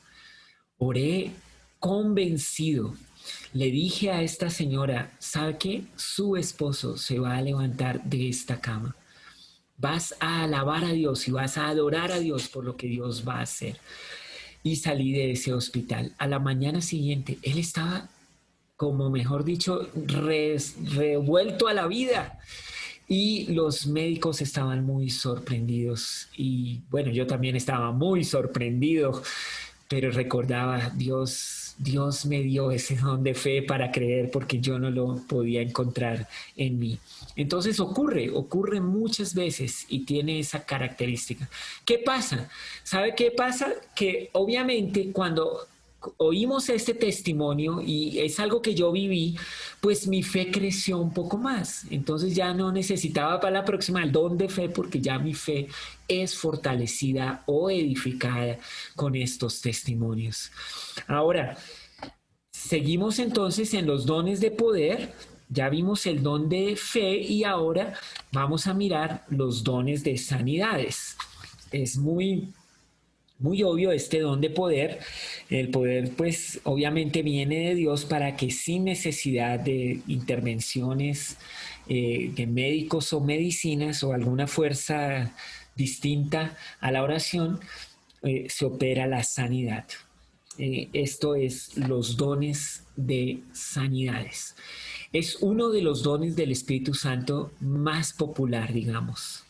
Oré convencido. Le dije a esta señora, ¿sabe qué? Su esposo se va a levantar de esta cama. Vas a alabar a Dios y vas a adorar a Dios por lo que Dios va a hacer. Y salí de ese hospital. A la mañana siguiente, él estaba, como mejor dicho, revuelto a la vida. Y los médicos estaban muy sorprendidos. Y bueno, yo también estaba muy sorprendido, pero recordaba, Dios me dio ese don de fe para creer porque yo no lo podía encontrar en mí. Entonces ocurre muchas veces y tiene esa característica. ¿Qué pasa? ¿Sabe qué pasa? Que obviamente cuando oímos este testimonio y es algo que yo viví, pues mi fe creció un poco más. Entonces ya no necesitaba para la próxima el don de fe porque ya mi fe es fortalecida o edificada con estos testimonios. Ahora, seguimos entonces en los dones de poder. Ya vimos el don de fe y ahora vamos a mirar los dones de sanidades. Es muy obvio este don de poder. El poder pues obviamente viene de Dios para que sin necesidad de intervenciones de médicos o medicinas o alguna fuerza distinta a la oración se opera la sanidad. Esto es los dones de sanidades. Es uno de los dones del Espíritu Santo más popular, digamos.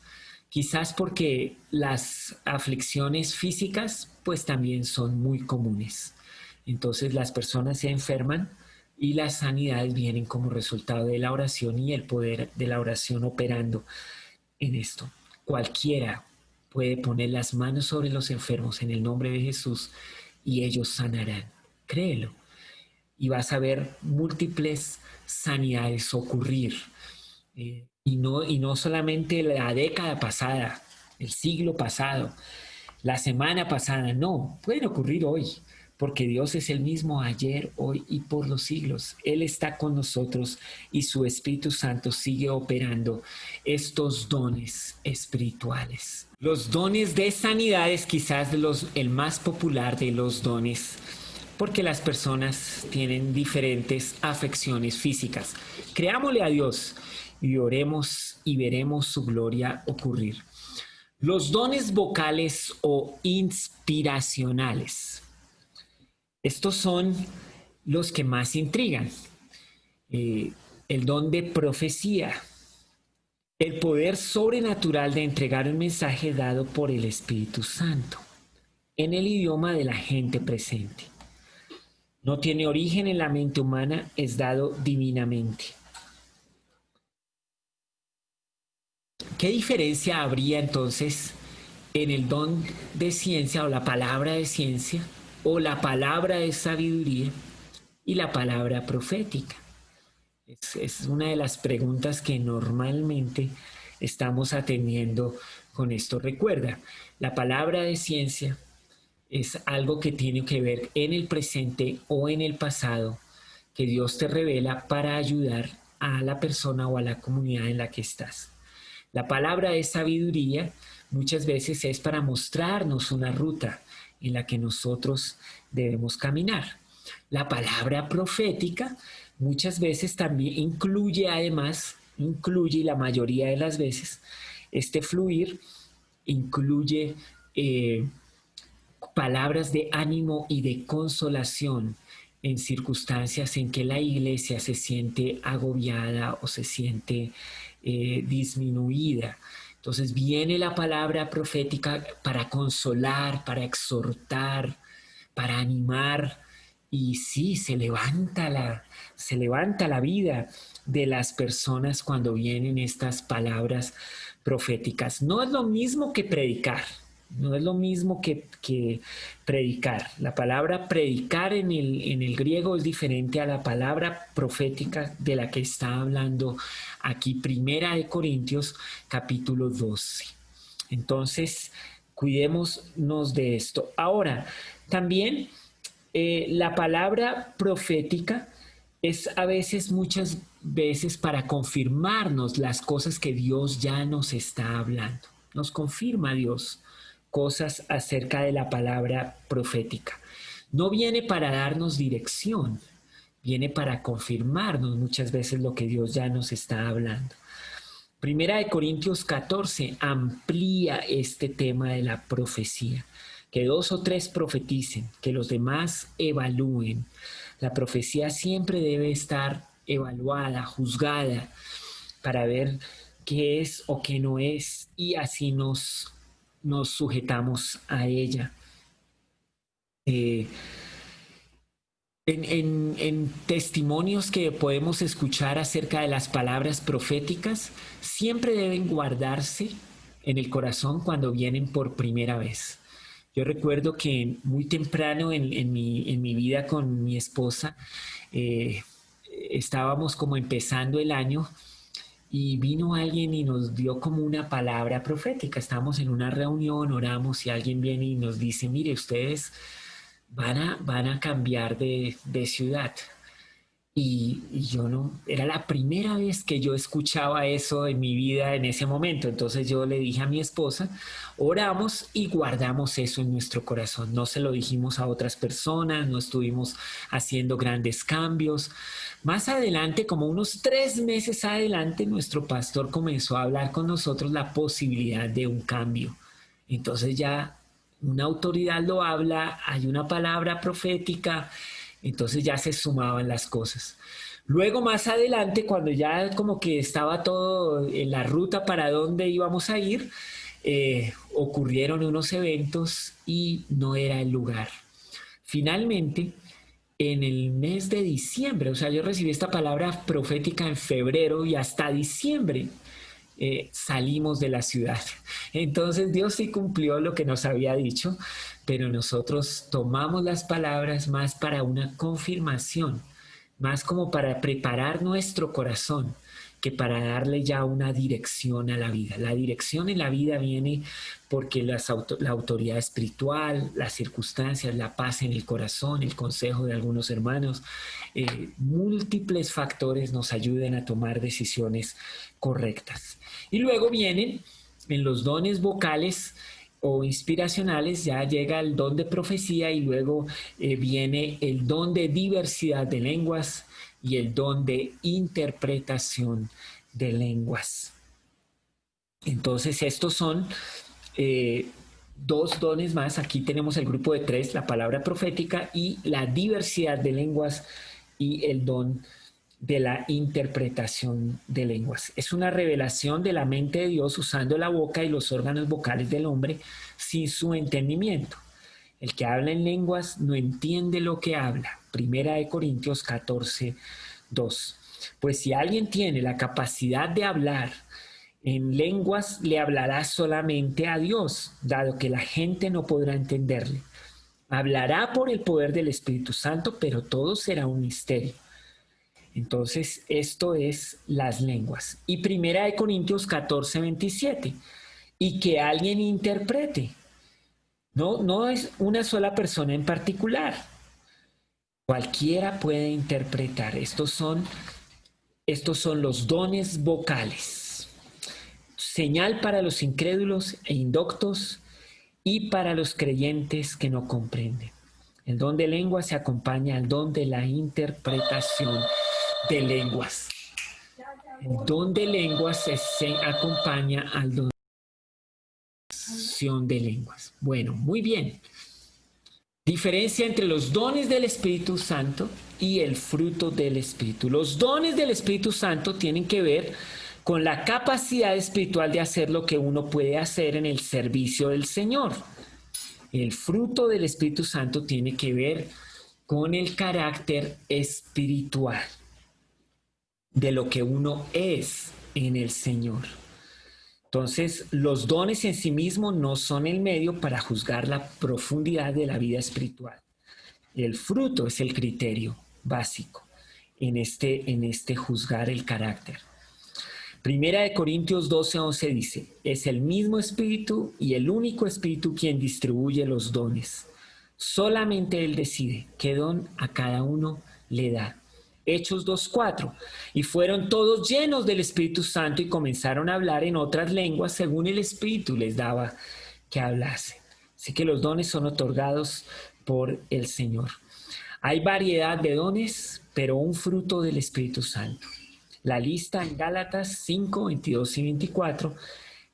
Quizás porque las aflicciones físicas pues también son muy comunes. Entonces las personas se enferman y las sanidades vienen como resultado de la oración y el poder de la oración operando en esto. Cualquiera puede poner las manos sobre los enfermos en el nombre de Jesús y ellos sanarán. Créelo. Y vas a ver múltiples sanidades ocurrir. Y no solamente la década pasada, el siglo pasado, la semana pasada, no, pueden ocurrir hoy, porque Dios es el mismo ayer, hoy y por los siglos. Él está con nosotros y su Espíritu Santo sigue operando estos dones espirituales. Los dones de sanidades, quizás el más popular de los dones, porque las personas tienen diferentes afecciones físicas. Creámosle a Dios y oremos y veremos su gloria ocurrir. Los dones vocales o inspiracionales. Estos son los que más intrigan. El don de profecía, el poder sobrenatural de entregar un mensaje dado por el Espíritu Santo. en el idioma de la gente presente. No tiene origen en la mente humana, es dado divinamente. ¿Qué diferencia habría entonces en el don de ciencia o la palabra de ciencia o la palabra de sabiduría y la palabra profética? Es una de las preguntas que normalmente estamos atendiendo con esto. Recuerda, la palabra de ciencia es algo que tiene que ver en el presente o en el pasado, que Dios te revela para ayudar a la persona o a la comunidad en la que estás. La palabra de sabiduría muchas veces es para mostrarnos una ruta en la que nosotros debemos caminar. La palabra profética muchas veces también incluye y la mayoría de las veces, este fluir incluye palabras de ánimo y de consolación en circunstancias en que la iglesia se siente agobiada o se siente disminuida. Entonces viene la palabra profética para consolar, para exhortar, para animar, y sí, se levanta la vida de las personas cuando vienen estas palabras proféticas. No es lo mismo que predicar. No es lo mismo que predicar. La palabra predicar en el griego es diferente a la palabra profética de la que está hablando aquí, Primera de Corintios, capítulo 12. Entonces, cuidémonos de esto. Ahora, también la palabra profética es muchas veces para confirmarnos las cosas que Dios ya nos está hablando. Nos confirma Dios cosas acerca de la palabra profética. No viene para darnos dirección, viene para confirmarnos muchas veces lo que Dios ya nos está hablando. Primera de Corintios 14 amplía este tema de la profecía. Que 2 o 3 profeticen, que los demás evalúen. La profecía siempre debe estar evaluada, juzgada, para ver qué es o qué no es, y así nos sujetamos a ella. En testimonios que podemos escuchar acerca de las palabras proféticas, siempre deben guardarse en el corazón cuando vienen por primera vez. Yo recuerdo que muy temprano en mi vida con mi esposa, estábamos como empezando el año, y vino alguien y nos dio como una palabra profética. Estábamos en una reunión, oramos, y alguien viene y nos dice: mire, ustedes van a cambiar de ciudad. Y yo no, era la primera vez que yo escuchaba eso en mi vida en ese momento. Entonces yo le dije a mi esposa, oramos y guardamos eso en nuestro corazón. No se lo dijimos a otras personas, no estuvimos haciendo grandes cambios. Más adelante, como unos 3 meses adelante, nuestro pastor comenzó a hablar con nosotros la posibilidad de un cambio. Entonces ya una autoridad lo habla, hay una palabra profética. Entonces ya se sumaban las cosas. Luego más adelante, cuando ya como que estaba todo en la ruta para dónde íbamos a ir, ocurrieron unos eventos y no era el lugar. Finalmente, en el mes de diciembre, o sea, yo recibí esta palabra profética en febrero, y hasta diciembre salimos de la ciudad. Entonces Dios sí cumplió lo que nos había dicho, pero nosotros tomamos las palabras más para una confirmación, más como para preparar nuestro corazón, que para darle ya una dirección a la vida. La dirección en la vida viene porque la autoridad espiritual, las circunstancias, la paz en el corazón, el consejo de algunos hermanos, múltiples factores nos ayudan a tomar decisiones correctas. Y luego vienen en los dones vocales o inspiracionales, ya llega el don de profecía, y luego viene el don de diversidad de lenguas y el don de interpretación de lenguas. Entonces estos son 2 dones más. Aquí tenemos el grupo de 3, la palabra profética y la diversidad de lenguas y el don de la interpretación de lenguas. Es una revelación de la mente de Dios usando la boca y los órganos vocales del hombre sin su entendimiento. El que habla en lenguas no entiende lo que habla. 1 Corintios 14, 2. Pues si alguien tiene la capacidad de hablar en lenguas, le hablará solamente a Dios, dado que la gente no podrá entenderle. Hablará por el poder del Espíritu Santo, pero todo será un misterio. Entonces, esto es las lenguas. Y 1 Corintios 14, 27. Y que alguien interprete. No es una sola persona en particular. Cualquiera puede interpretar. Estos son los dones vocales. Señal para los incrédulos e indoctos y para los creyentes que no comprenden. El don de lenguas se acompaña al don de la interpretación de lenguas. El don de lenguas se acompaña al don de lenguas. Bueno, muy bien. Diferencia entre los dones del Espíritu Santo y el fruto del Espíritu. Los dones del Espíritu Santo tienen que ver con la capacidad espiritual de hacer lo que uno puede hacer en el servicio del Señor. El fruto del Espíritu Santo tiene que ver con el carácter espiritual de lo que uno es en el Señor. Entonces, los dones en sí mismos no son el medio para juzgar la profundidad de la vida espiritual. El fruto es el criterio básico en este juzgar el carácter. 1 Corintios 12, 11 dice, es el mismo Espíritu y el único Espíritu quien distribuye los dones. Solamente Él decide qué don a cada uno le da. Hechos 2:4. Y fueron todos llenos del Espíritu Santo y comenzaron a hablar en otras lenguas según el Espíritu les daba que hablasen. Así que los dones son otorgados por el Señor. Hay variedad de dones, pero un fruto del Espíritu Santo. La lista en Gálatas 5, 22 y 24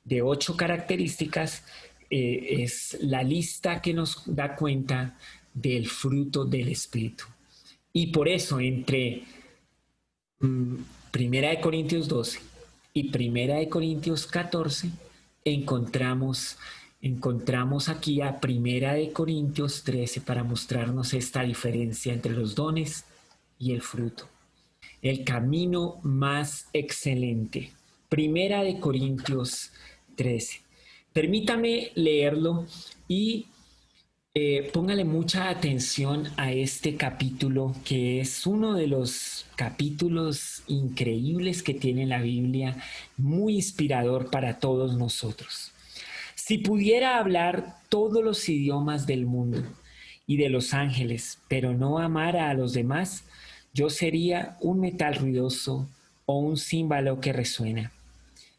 de 8 características es la lista que nos da cuenta del fruto del Espíritu. Y por eso entre 1 Corintios 12 y 1 Corintios 14 encontramos aquí a 1 Corintios 13 para mostrarnos esta diferencia entre los dones y el fruto. El camino más excelente. 1 Corintios 13. Permítame leerlo y póngale mucha atención a este capítulo, que es uno de los capítulos increíbles que tiene la Biblia, muy inspirador para todos nosotros. Si pudiera hablar todos los idiomas del mundo y de los ángeles, pero no amara a los demás, yo sería un metal ruidoso o un címbalo que resuena.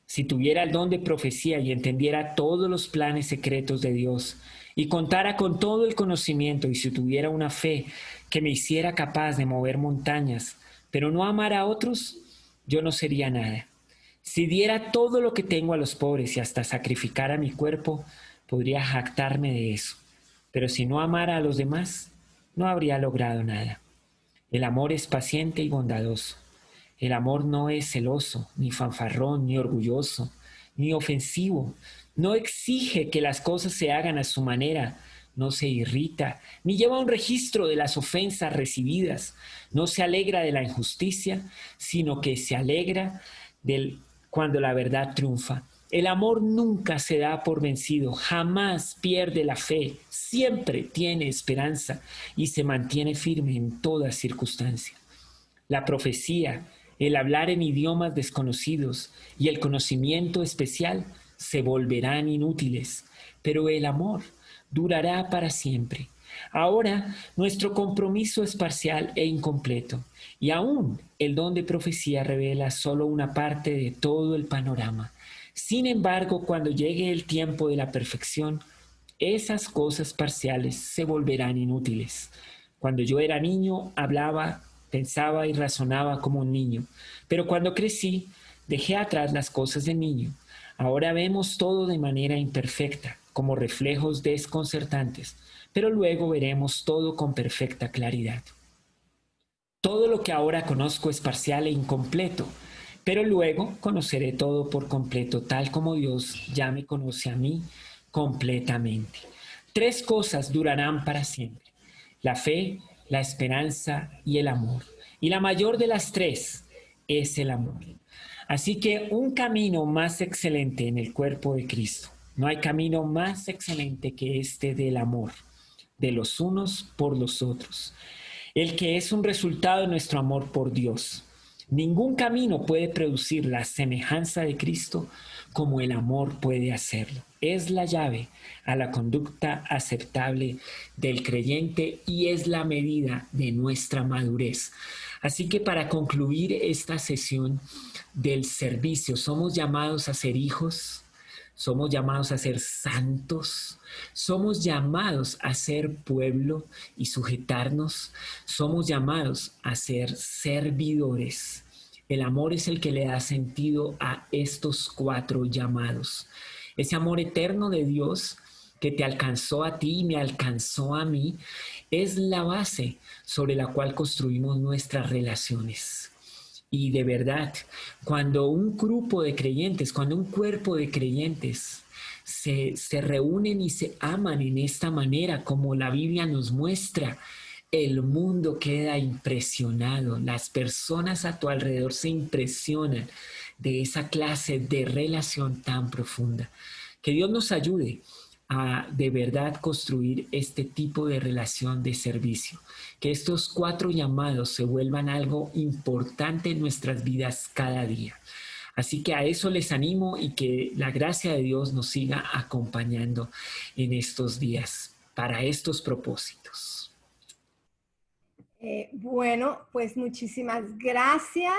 Si tuviera el don de profecía y entendiera todos los planes secretos de Dios y contara con todo el conocimiento, y si tuviera una fe que me hiciera capaz de mover montañas, pero no amara a otros, yo no sería nada. Si diera todo lo que tengo a los pobres y hasta sacrificara mi cuerpo, podría jactarme de eso. Pero si no amara a los demás, no habría logrado nada. El amor es paciente y bondadoso. El amor no es celoso, ni fanfarrón, ni orgulloso, ni ofensivo. No exige que las cosas se hagan a su manera. No se irrita, ni lleva un registro de las ofensas recibidas. No se alegra de la injusticia, sino que se alegra cuando la verdad triunfa. El amor nunca se da por vencido, jamás pierde la fe, siempre tiene esperanza y se mantiene firme en toda circunstancia. La profecía, el hablar en idiomas desconocidos y el conocimiento especial se volverán inútiles, pero el amor durará para siempre. Ahora nuestro compromiso es parcial e incompleto, y aún el don de profecía revela solo una parte de todo el panorama. Sin embargo, cuando llegue el tiempo de la perfección, esas cosas parciales se volverán inútiles. Cuando yo era niño, hablaba, pensaba y razonaba como un niño, pero cuando crecí, dejé atrás las cosas de niño. Ahora vemos todo de manera imperfecta, como reflejos desconcertantes, pero luego veremos todo con perfecta claridad. Todo lo que ahora conozco es parcial e incompleto, pero luego conoceré todo por completo, tal como Dios ya me conoce a mí completamente. 3 cosas durarán para siempre: la fe, la esperanza y el amor. Y la mayor de las 3 es el amor. Así que un camino más excelente en el cuerpo de Cristo. No hay camino más excelente que este del amor, de los unos por los otros, el que es un resultado de nuestro amor por Dios. Ningún camino puede producir la semejanza de Cristo como el amor puede hacerlo. Es la llave a la conducta aceptable del creyente y es la medida de nuestra madurez. Así que para concluir esta sesión del servicio, somos llamados a ser hijos, somos llamados a ser santos, somos llamados a ser pueblo y sujetarnos, somos llamados a ser servidores. El amor es el que le da sentido a estos 4 llamados. Ese amor eterno de Dios que te alcanzó a ti y me alcanzó a mí, es la base sobre la cual construimos nuestras relaciones. Y de verdad, cuando un grupo de creyentes, cuando un cuerpo de creyentes se reúnen y se aman en esta manera, como la Biblia nos muestra, el mundo queda impresionado. Las personas a tu alrededor se impresionan de esa clase de relación tan profunda. Que Dios nos ayude a de verdad construir este tipo de relación de servicio. Que estos 4 llamados se vuelvan algo importante en nuestras vidas cada día. Así que a eso les animo y que la gracia de Dios nos siga acompañando en estos días para estos propósitos. Bueno, pues muchísimas gracias,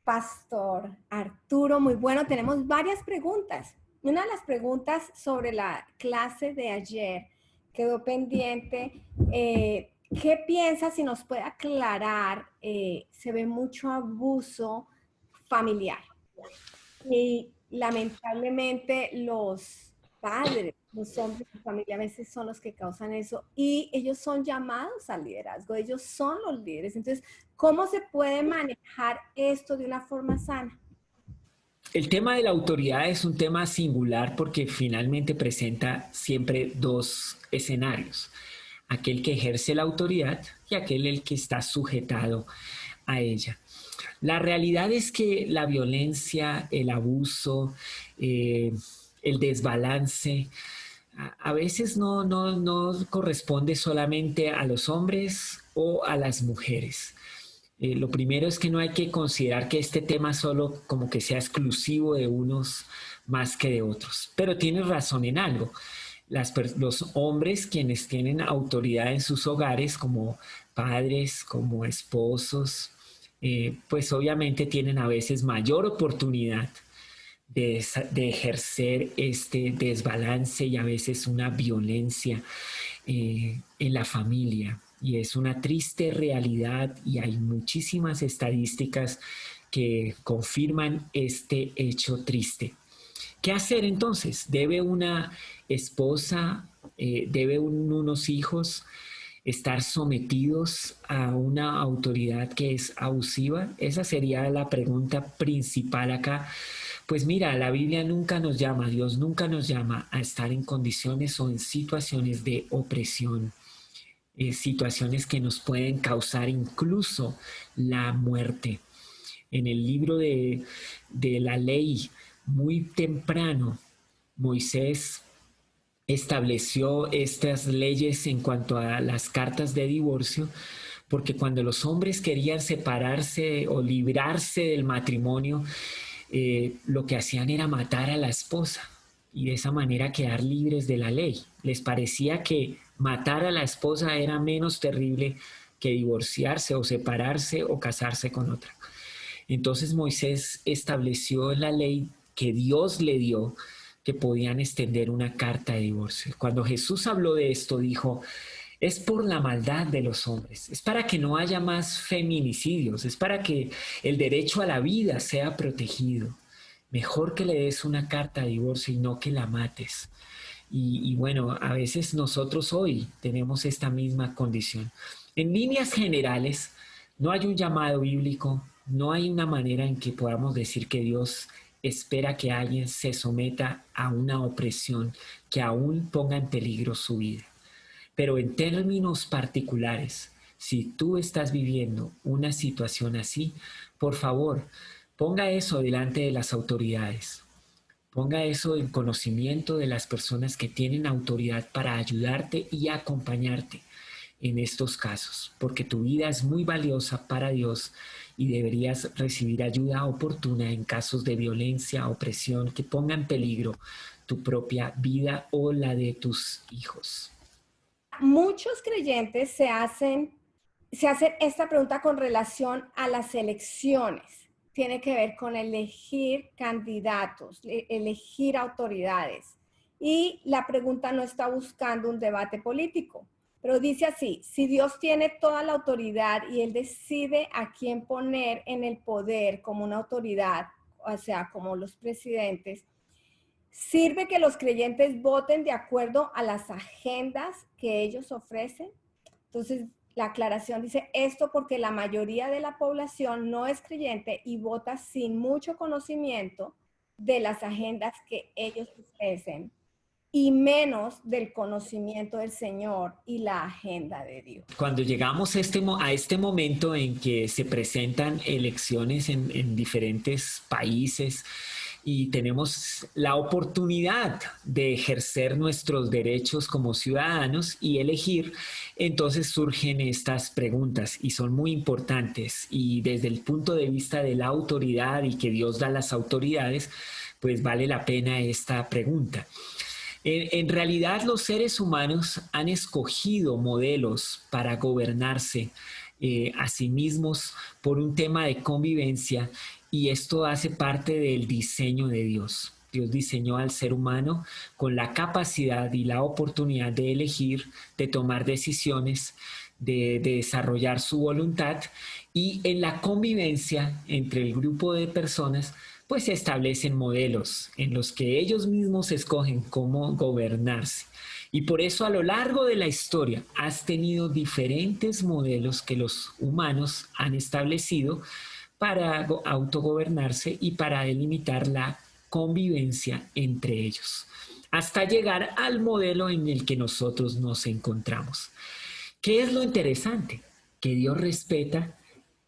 Pastor Arturo. Muy bueno, tenemos varias preguntas. Una de las preguntas sobre la clase de ayer quedó pendiente. ¿Qué piensa, si nos puede aclarar? Se ve mucho abuso familiar. Y lamentablemente los padres, los hombres de familia a veces son los que causan eso y ellos son llamados al liderazgo, ellos son los líderes. Entonces, ¿cómo se puede manejar esto de una forma sana? El tema de la autoridad es un tema singular porque finalmente presenta siempre 2 escenarios: aquel que ejerce la autoridad y aquel el que está sujetado a ella. La realidad es que la violencia, el abuso, el desbalance, a veces no corresponde solamente a los hombres o a las mujeres. Lo primero es que no hay que considerar que este tema solo como que sea exclusivo de unos más que de otros. Pero tienes razón en algo. Los hombres quienes tienen autoridad en sus hogares como padres, como esposos, pues obviamente tienen a veces mayor oportunidad de ejercer este desbalance y a veces una violencia en la familia. Y es una triste realidad y hay muchísimas estadísticas que confirman este hecho triste. ¿Qué hacer entonces? ¿Debe una esposa, unos hijos estar sometidos a una autoridad que es abusiva? Esa sería la pregunta principal acá. Pues mira, la Biblia nunca nos llama, Dios nunca nos llama a estar en condiciones o en situaciones de opresión. Situaciones que nos pueden causar incluso la muerte. En el libro de la ley, muy temprano, Moisés estableció estas leyes en cuanto a las cartas de divorcio, porque cuando los hombres querían separarse o librarse del matrimonio, lo que hacían era matar a la esposa y de esa manera quedar libres de la ley. Les parecía que matar a la esposa era menos terrible que divorciarse o separarse o casarse con otra. Entonces Moisés estableció en la ley que Dios le dio que podían extender una carta de divorcio. Cuando Jesús habló de esto, dijo: es por la maldad de los hombres, es para que no haya más feminicidios, es para que el derecho a la vida sea protegido. Mejor que le des una carta de divorcio y no que la mates. Y bueno, a veces nosotros hoy tenemos esta misma condición. En líneas generales, no hay un llamado bíblico, no hay una manera en que podamos decir que Dios espera que alguien se someta a una opresión que aún ponga en peligro su vida. Pero en términos particulares, si tú estás viviendo una situación así, por favor, ponga eso delante de las autoridades. Ponga eso en conocimiento de las personas que tienen autoridad para ayudarte y acompañarte en estos casos, porque tu vida es muy valiosa para Dios y deberías recibir ayuda oportuna en casos de violencia, opresión que ponga en peligro tu propia vida o la de tus hijos. Muchos creyentes se hacen esta pregunta con relación a las elecciones. Tiene que ver con elegir candidatos, elegir autoridades. Y la pregunta no está buscando un debate político, pero dice así: si Dios tiene toda la autoridad y Él decide a quién poner en el poder como una autoridad, o sea, como los presidentes, ¿sirve que los creyentes voten de acuerdo a las agendas que ellos ofrecen? Entonces, la aclaración dice esto porque la mayoría de la población no es creyente y vota sin mucho conocimiento de las agendas que ellos ofrecen y menos del conocimiento del Señor y la agenda de Dios. Cuando llegamos a este momento en que se presentan elecciones en diferentes países y tenemos la oportunidad de ejercer nuestros derechos como ciudadanos y elegir, entonces surgen estas preguntas y son muy importantes. Y desde el punto de vista de la autoridad y que Dios da las autoridades, pues vale la pena esta pregunta. En realidad, los seres humanos han escogido modelos para gobernarse a sí mismos por un tema de convivencia, y esto hace parte del diseño de Dios. Dios diseñó al ser humano con la capacidad y la oportunidad de elegir, de tomar decisiones, de desarrollar su voluntad, y en la convivencia entre el grupo de personas pues se establecen modelos en los que ellos mismos escogen cómo gobernarse. Y por eso a lo largo de la historia has tenido diferentes modelos que los humanos han establecido para autogobernarse y para delimitar la convivencia entre ellos, hasta llegar al modelo en el que nosotros nos encontramos. ¿Qué es lo interesante? Que Dios respeta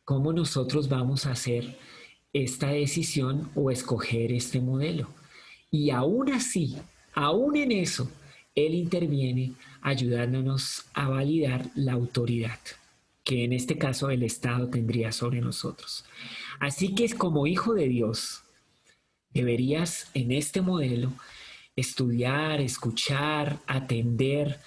cómo nosotros vamos a hacer esta decisión o escoger este modelo. Y aún así, aún en eso, Él interviene ayudándonos a validar la autoridad que en este caso el Estado tendría sobre nosotros. Así que como hijo de Dios, deberías en este modelo estudiar, escuchar, atender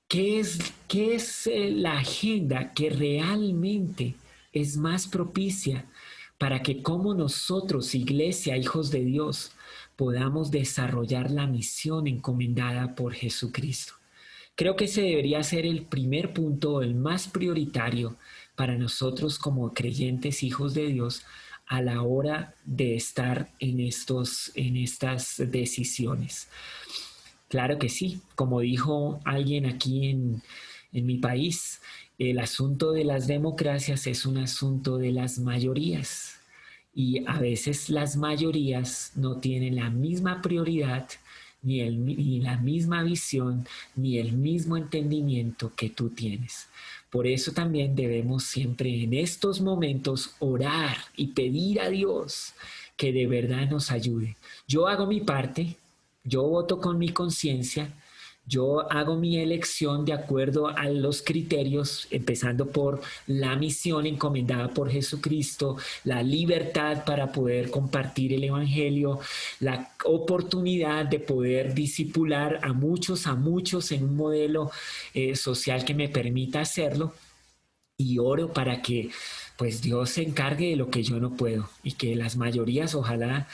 qué es la agenda que realmente es más propicia para que como nosotros, iglesia, hijos de Dios, podamos desarrollar la misión encomendada por Jesucristo. Creo que ese debería ser el primer punto, el más prioritario para nosotros como creyentes, hijos de Dios, a la hora de estar en estas decisiones. Claro que sí, como dijo alguien aquí en mi país, el asunto de las democracias es un asunto de las mayorías, y a veces las mayorías no tienen la misma prioridad, ni la misma visión, ni el mismo entendimiento que tú tienes. Por eso también debemos siempre en estos momentos orar y pedir a Dios que de verdad nos ayude. Yo hago mi parte, yo voto con mi conciencia, yo hago mi elección de acuerdo a los criterios, empezando por la misión encomendada por Jesucristo, la libertad para poder compartir el evangelio, la oportunidad de poder discipular a muchos en un modelo social que me permita hacerlo, y oro para que pues Dios se encargue de lo que yo no puedo y que las mayorías ojalá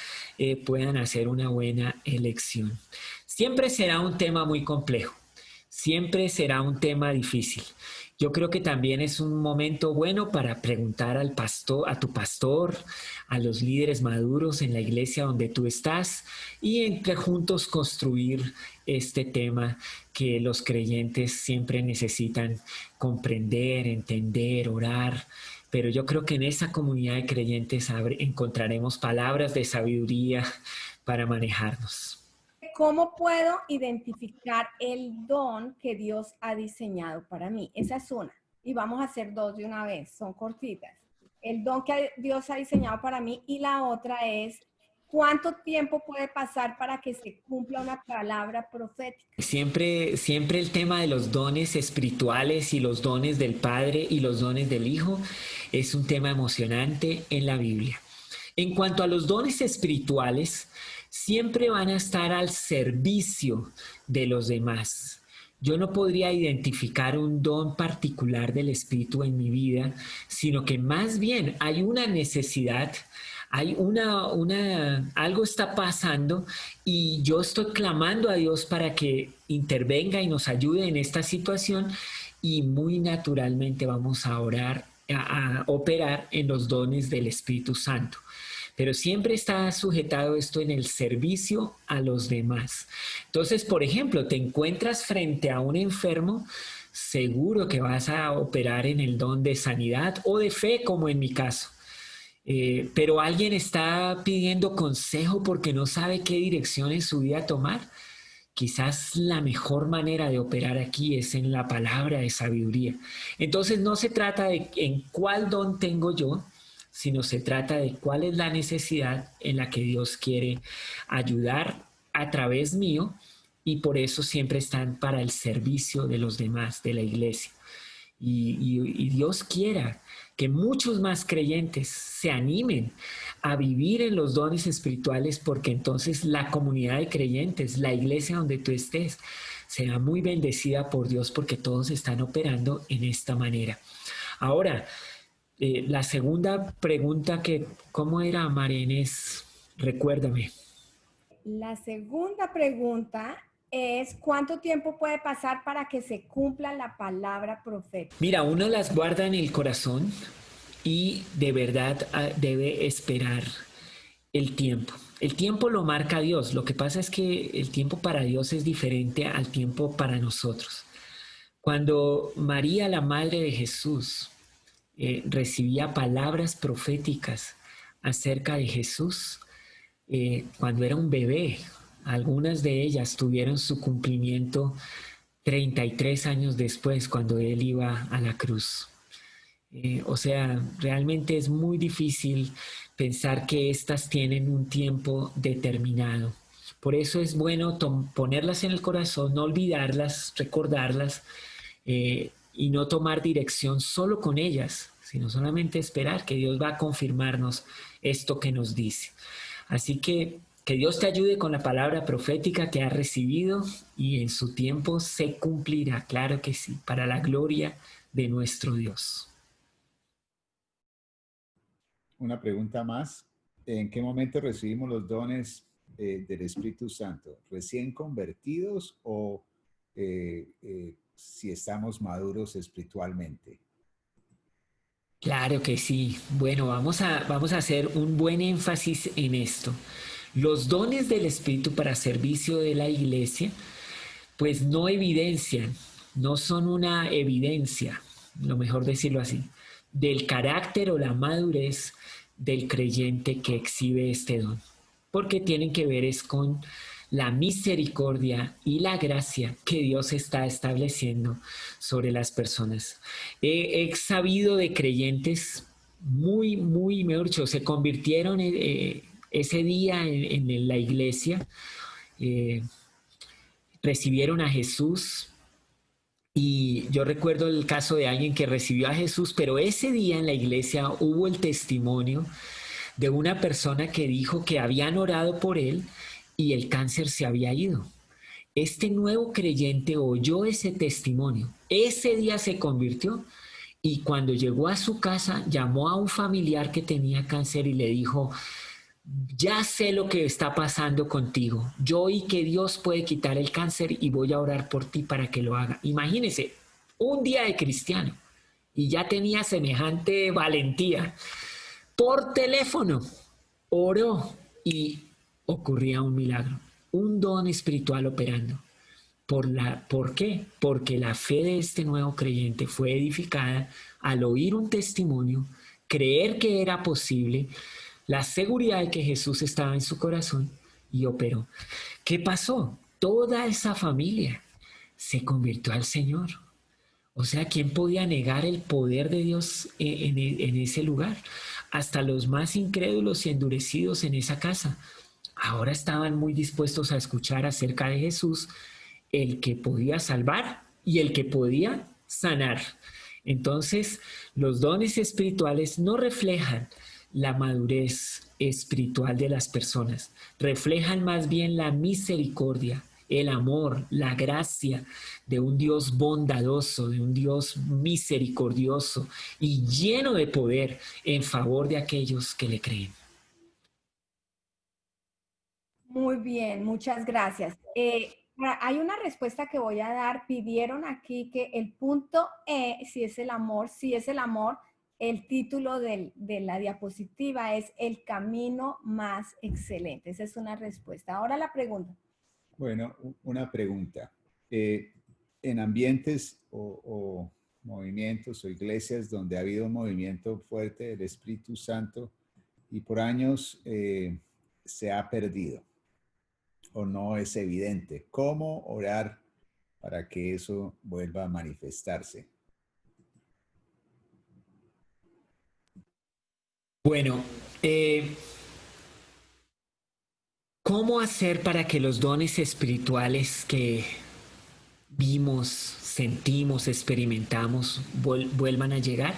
puedan hacer una buena elección. Siempre será un tema muy complejo, siempre será un tema difícil. Yo creo que también es un momento bueno para preguntar al pastor, a tu pastor, a los líderes maduros en la iglesia donde tú estás, y entre juntos construir este tema que los creyentes siempre necesitan comprender, entender, orar, pero yo creo que en esa comunidad de creyentes encontraremos palabras de sabiduría para manejarnos. ¿Cómo puedo identificar el don que Dios ha diseñado para mí? Esa es una. Y vamos a hacer dos de una vez, son cortitas. El don que Dios ha diseñado para mí, y la otra es, ¿cuánto tiempo puede pasar para que se cumpla una palabra profética? Siempre el tema de los dones espirituales y los dones del Padre y los dones del Hijo es un tema emocionante en la Biblia. En cuanto a los dones espirituales, siempre van a estar al servicio de los demás. Yo no podría identificar un don particular del Espíritu en mi vida, sino que más bien hay una necesidad, hay algo está pasando y yo estoy clamando a Dios para que intervenga y nos ayude en esta situación, y muy naturalmente vamos a orar, a operar en los dones del Espíritu Santo. Pero siempre está sujetado esto en el servicio a los demás. Entonces, por ejemplo, te encuentras frente a un enfermo, seguro que vas a operar en el don de sanidad o de fe, como en mi caso. Pero alguien está pidiendo consejo porque no sabe qué dirección en su vida tomar. Quizás la mejor manera de operar aquí es en la palabra de sabiduría. Entonces, no se trata de en cuál don tengo yo, sino se trata de cuál es la necesidad en la que Dios quiere ayudar a través mío, y por eso siempre están para el servicio de los demás, de la iglesia. Y Dios quiera que muchos más creyentes se animen a vivir en los dones espirituales, porque entonces la comunidad de creyentes, la iglesia donde tú estés, será muy bendecida por Dios, porque todos están operando en esta manera. Ahora, la segunda pregunta, ¿cómo era, María Inés? Recuérdame. La segunda pregunta es, ¿cuánto tiempo puede pasar para que se cumpla la palabra profética? Mira, uno las guarda en el corazón y de verdad debe esperar el tiempo. El tiempo lo marca Dios. Lo que pasa es que el tiempo para Dios es diferente al tiempo para nosotros. Cuando María, la madre de Jesús, recibía palabras proféticas acerca de Jesús, cuando era un bebé, algunas de ellas tuvieron su cumplimiento 33 años después, cuando él iba a la cruz. O sea, realmente es muy difícil pensar que estas tienen un tiempo determinado. Por eso es bueno ponerlas en el corazón, no olvidarlas, recordarlas, y no tomar dirección solo con ellas, sino solamente esperar que Dios va a confirmarnos esto que nos dice. Así que Dios te ayude con la palabra profética que has recibido, y en su tiempo se cumplirá, claro que sí, para la gloria de nuestro Dios. Una pregunta más. ¿En qué momento recibimos los dones del Espíritu Santo? ¿Recién convertidos o si estamos maduros espiritualmente? Claro que sí. Bueno, vamos a hacer un buen énfasis en esto. Los dones del Espíritu para servicio de la iglesia, pues no evidencian, no son una evidencia, lo mejor decirlo así, del carácter o la madurez del creyente que exhibe este don, porque tienen que ver es con la misericordia y la gracia que Dios está estableciendo sobre las personas. He sabido de creyentes muy, mejor dicho, se convirtieron ese día en la iglesia, recibieron a Jesús. Y yo recuerdo el caso de alguien que recibió a Jesús, pero ese día en la iglesia hubo el testimonio de una persona que dijo que habían orado por él y el cáncer se había ido. Este nuevo creyente oyó ese testimonio, ese día se convirtió, y cuando llegó a su casa llamó a un familiar que tenía cáncer y le dijo: ya sé lo que está pasando contigo. Yo oí que Dios puede quitar el cáncer y voy a orar por ti para que lo haga. Imagínense, un día de cristiano y ya tenía semejante valentía. Por teléfono oró y ocurría un milagro, un don espiritual operando. ¿Por qué? Porque la fe de este nuevo creyente fue edificada al oír un testimonio creer que era posible, la seguridad de que Jesús estaba en su corazón y operó. ¿Qué pasó? Toda esa familia se convirtió al Señor. O sea, ¿quién podía negar el poder de Dios en ese lugar? Hasta los más incrédulos y endurecidos en esa casa ahora estaban muy dispuestos a escuchar acerca de Jesús, el que podía salvar y el que podía sanar. Entonces, los dones espirituales no reflejan la madurez espiritual de las personas, reflejan más bien la misericordia, el amor, la gracia de un Dios bondadoso, de un Dios misericordioso y lleno de poder en favor de aquellos que le creen. Muy bien, muchas gracias. Hay una respuesta que voy a dar. Pidieron aquí que el punto E, si es el amor, el título de la diapositiva es El camino más excelente. Esa es una respuesta. Ahora la pregunta. Bueno, una pregunta. En ambientes o movimientos o iglesias donde ha habido un movimiento fuerte del Espíritu Santo y por años se ha perdido o no es evidente, ¿cómo orar para que eso vuelva a manifestarse? Bueno, ¿cómo hacer para que los dones espirituales que vimos, sentimos, experimentamos, vuelvan a llegar?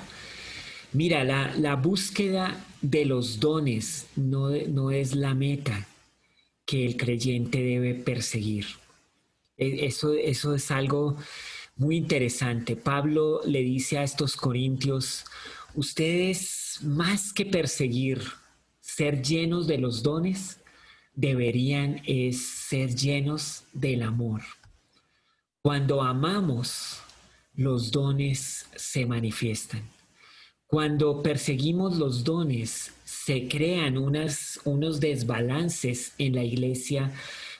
Mira, la búsqueda de los dones no es la meta que el creyente debe perseguir. Eso es algo muy interesante. Pablo le dice a estos corintios, ustedes más que perseguir ser llenos de los dones, deberían ser llenos del amor. Cuando amamos, los dones se manifiestan. Cuando perseguimos los dones, se crean unos desbalances en la iglesia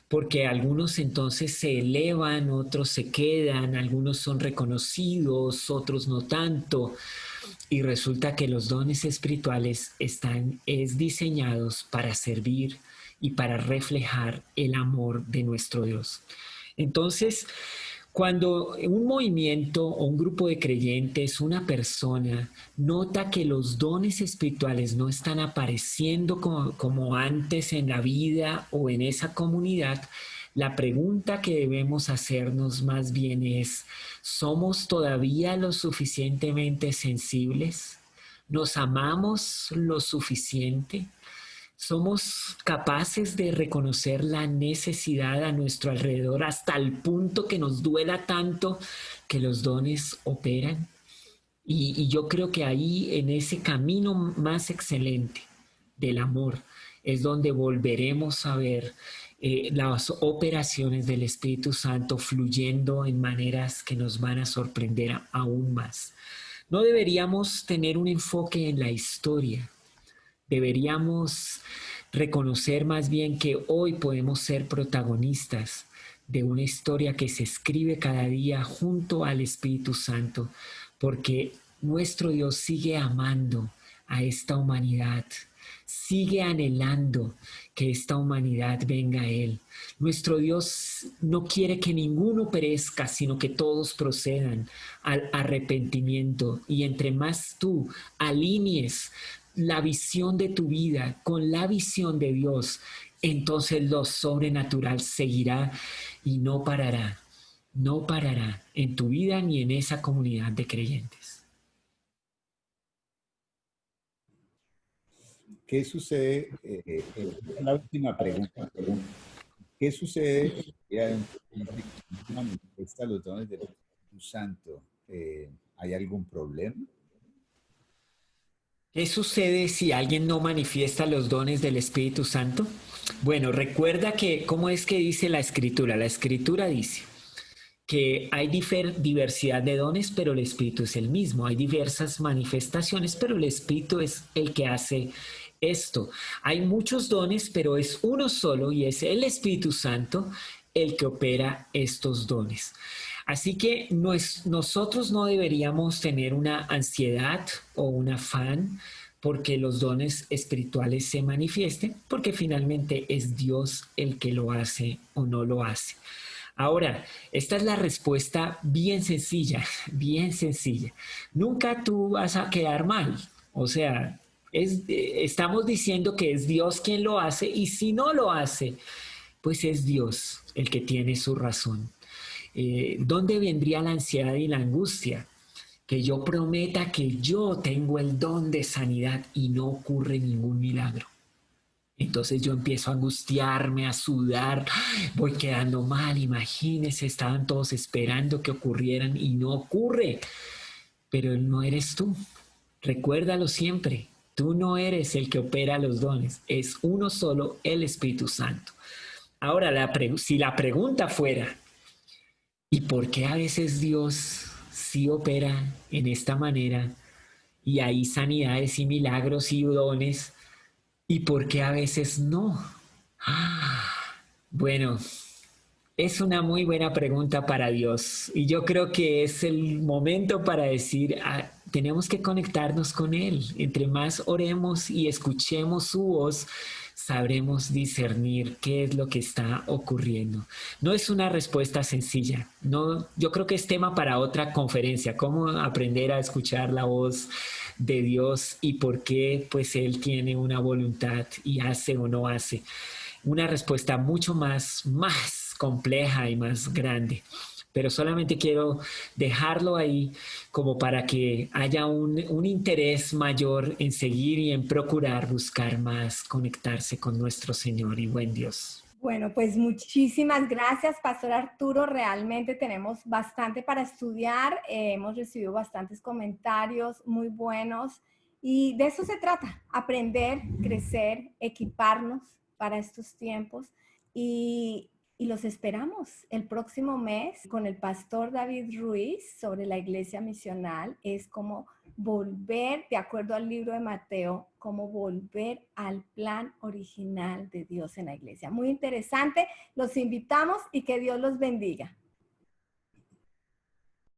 porque algunos entonces se elevan, otros se quedan, algunos son reconocidos, otros no tanto. Y resulta que los dones espirituales están diseñados para servir y para reflejar el amor de nuestro Dios. Entonces, cuando un movimiento o un grupo de creyentes, una persona, nota que los dones espirituales no están apareciendo como antes en la vida o en esa comunidad, la pregunta que debemos hacernos más bien es, ¿somos todavía lo suficientemente sensibles? ¿Nos amamos lo suficiente? ¿Somos capaces de reconocer la necesidad a nuestro alrededor hasta el punto que nos duela tanto que los dones operan? Y yo creo que ahí, en ese camino más excelente del amor, es donde volveremos a ver las operaciones del Espíritu Santo fluyendo en maneras que nos van a sorprender aún más. No deberíamos tener un enfoque en la historia. Deberíamos reconocer más bien que hoy podemos ser protagonistas de una historia que se escribe cada día junto al Espíritu Santo, porque nuestro Dios sigue amando a esta humanidad, sigue anhelando que esta humanidad venga a Él. Nuestro Dios no quiere que ninguno perezca, sino que todos procedan al arrepentimiento. Y entre más tú alinees la visión de tu vida con la visión de Dios, entonces lo sobrenatural seguirá y no parará en tu vida ni en esa comunidad de creyentes. ¿Qué sucede? La última pregunta. ¿Qué sucede si manifiesta los dones del Espíritu Santo? ¿Hay algún problema? ¿Qué sucede si alguien no manifiesta los dones del Espíritu Santo? Bueno, recuerda que, ¿cómo es que dice la Escritura? La Escritura dice que hay diversidad de dones, pero el Espíritu es el mismo. Hay diversas manifestaciones, pero el Espíritu es el que hace esto. Hay muchos dones, pero es uno solo y es el Espíritu Santo el que opera estos dones. Así que nosotros no deberíamos tener una ansiedad o un afán porque los dones espirituales se manifiesten, porque finalmente es Dios el que lo hace o no lo hace. Ahora, esta es la respuesta bien sencilla, bien sencilla. Nunca tú vas a quedar mal. O sea, estamos diciendo que es Dios quien lo hace y si no lo hace, pues es Dios el que tiene su razón. ¿Dónde vendría la ansiedad y la angustia? Que yo prometa que yo tengo el don de sanidad y no ocurre ningún milagro. Entonces yo empiezo a angustiarme, a sudar, voy quedando mal, imagínense, estaban todos esperando que ocurrieran y no ocurre. Pero no eres tú, recuérdalo siempre, tú no eres el que opera los dones, es uno solo, el Espíritu Santo. Ahora, si la pregunta fuera, ¿y por qué a veces Dios sí opera en esta manera y hay sanidades y milagros y dones? ¿Y por qué a veces no? Bueno, es una muy buena pregunta para Dios y yo creo que es el momento para decir, tenemos que conectarnos con Él. Entre más oremos y escuchemos su voz, sabremos discernir qué es lo que está ocurriendo. No es una respuesta sencilla. No, yo creo que es tema para otra conferencia, cómo aprender a escuchar la voz de Dios y por qué pues Él tiene una voluntad y hace o no hace. Una respuesta mucho más compleja y más grande. Pero solamente quiero dejarlo ahí como para que haya un interés mayor en seguir y en procurar buscar más conectarse con nuestro Señor y buen Dios. Bueno, pues muchísimas gracias, Pastor Arturo. Realmente tenemos bastante para estudiar. Hemos recibido bastantes comentarios muy buenos y de eso se trata, aprender, crecer, equiparnos para estos tiempos y los esperamos el próximo mes con el Pastor David Ruiz sobre la iglesia misional. Es como volver, de acuerdo al libro de Mateo, como volver al plan original de Dios en la iglesia. Muy interesante, los invitamos y que Dios los bendiga.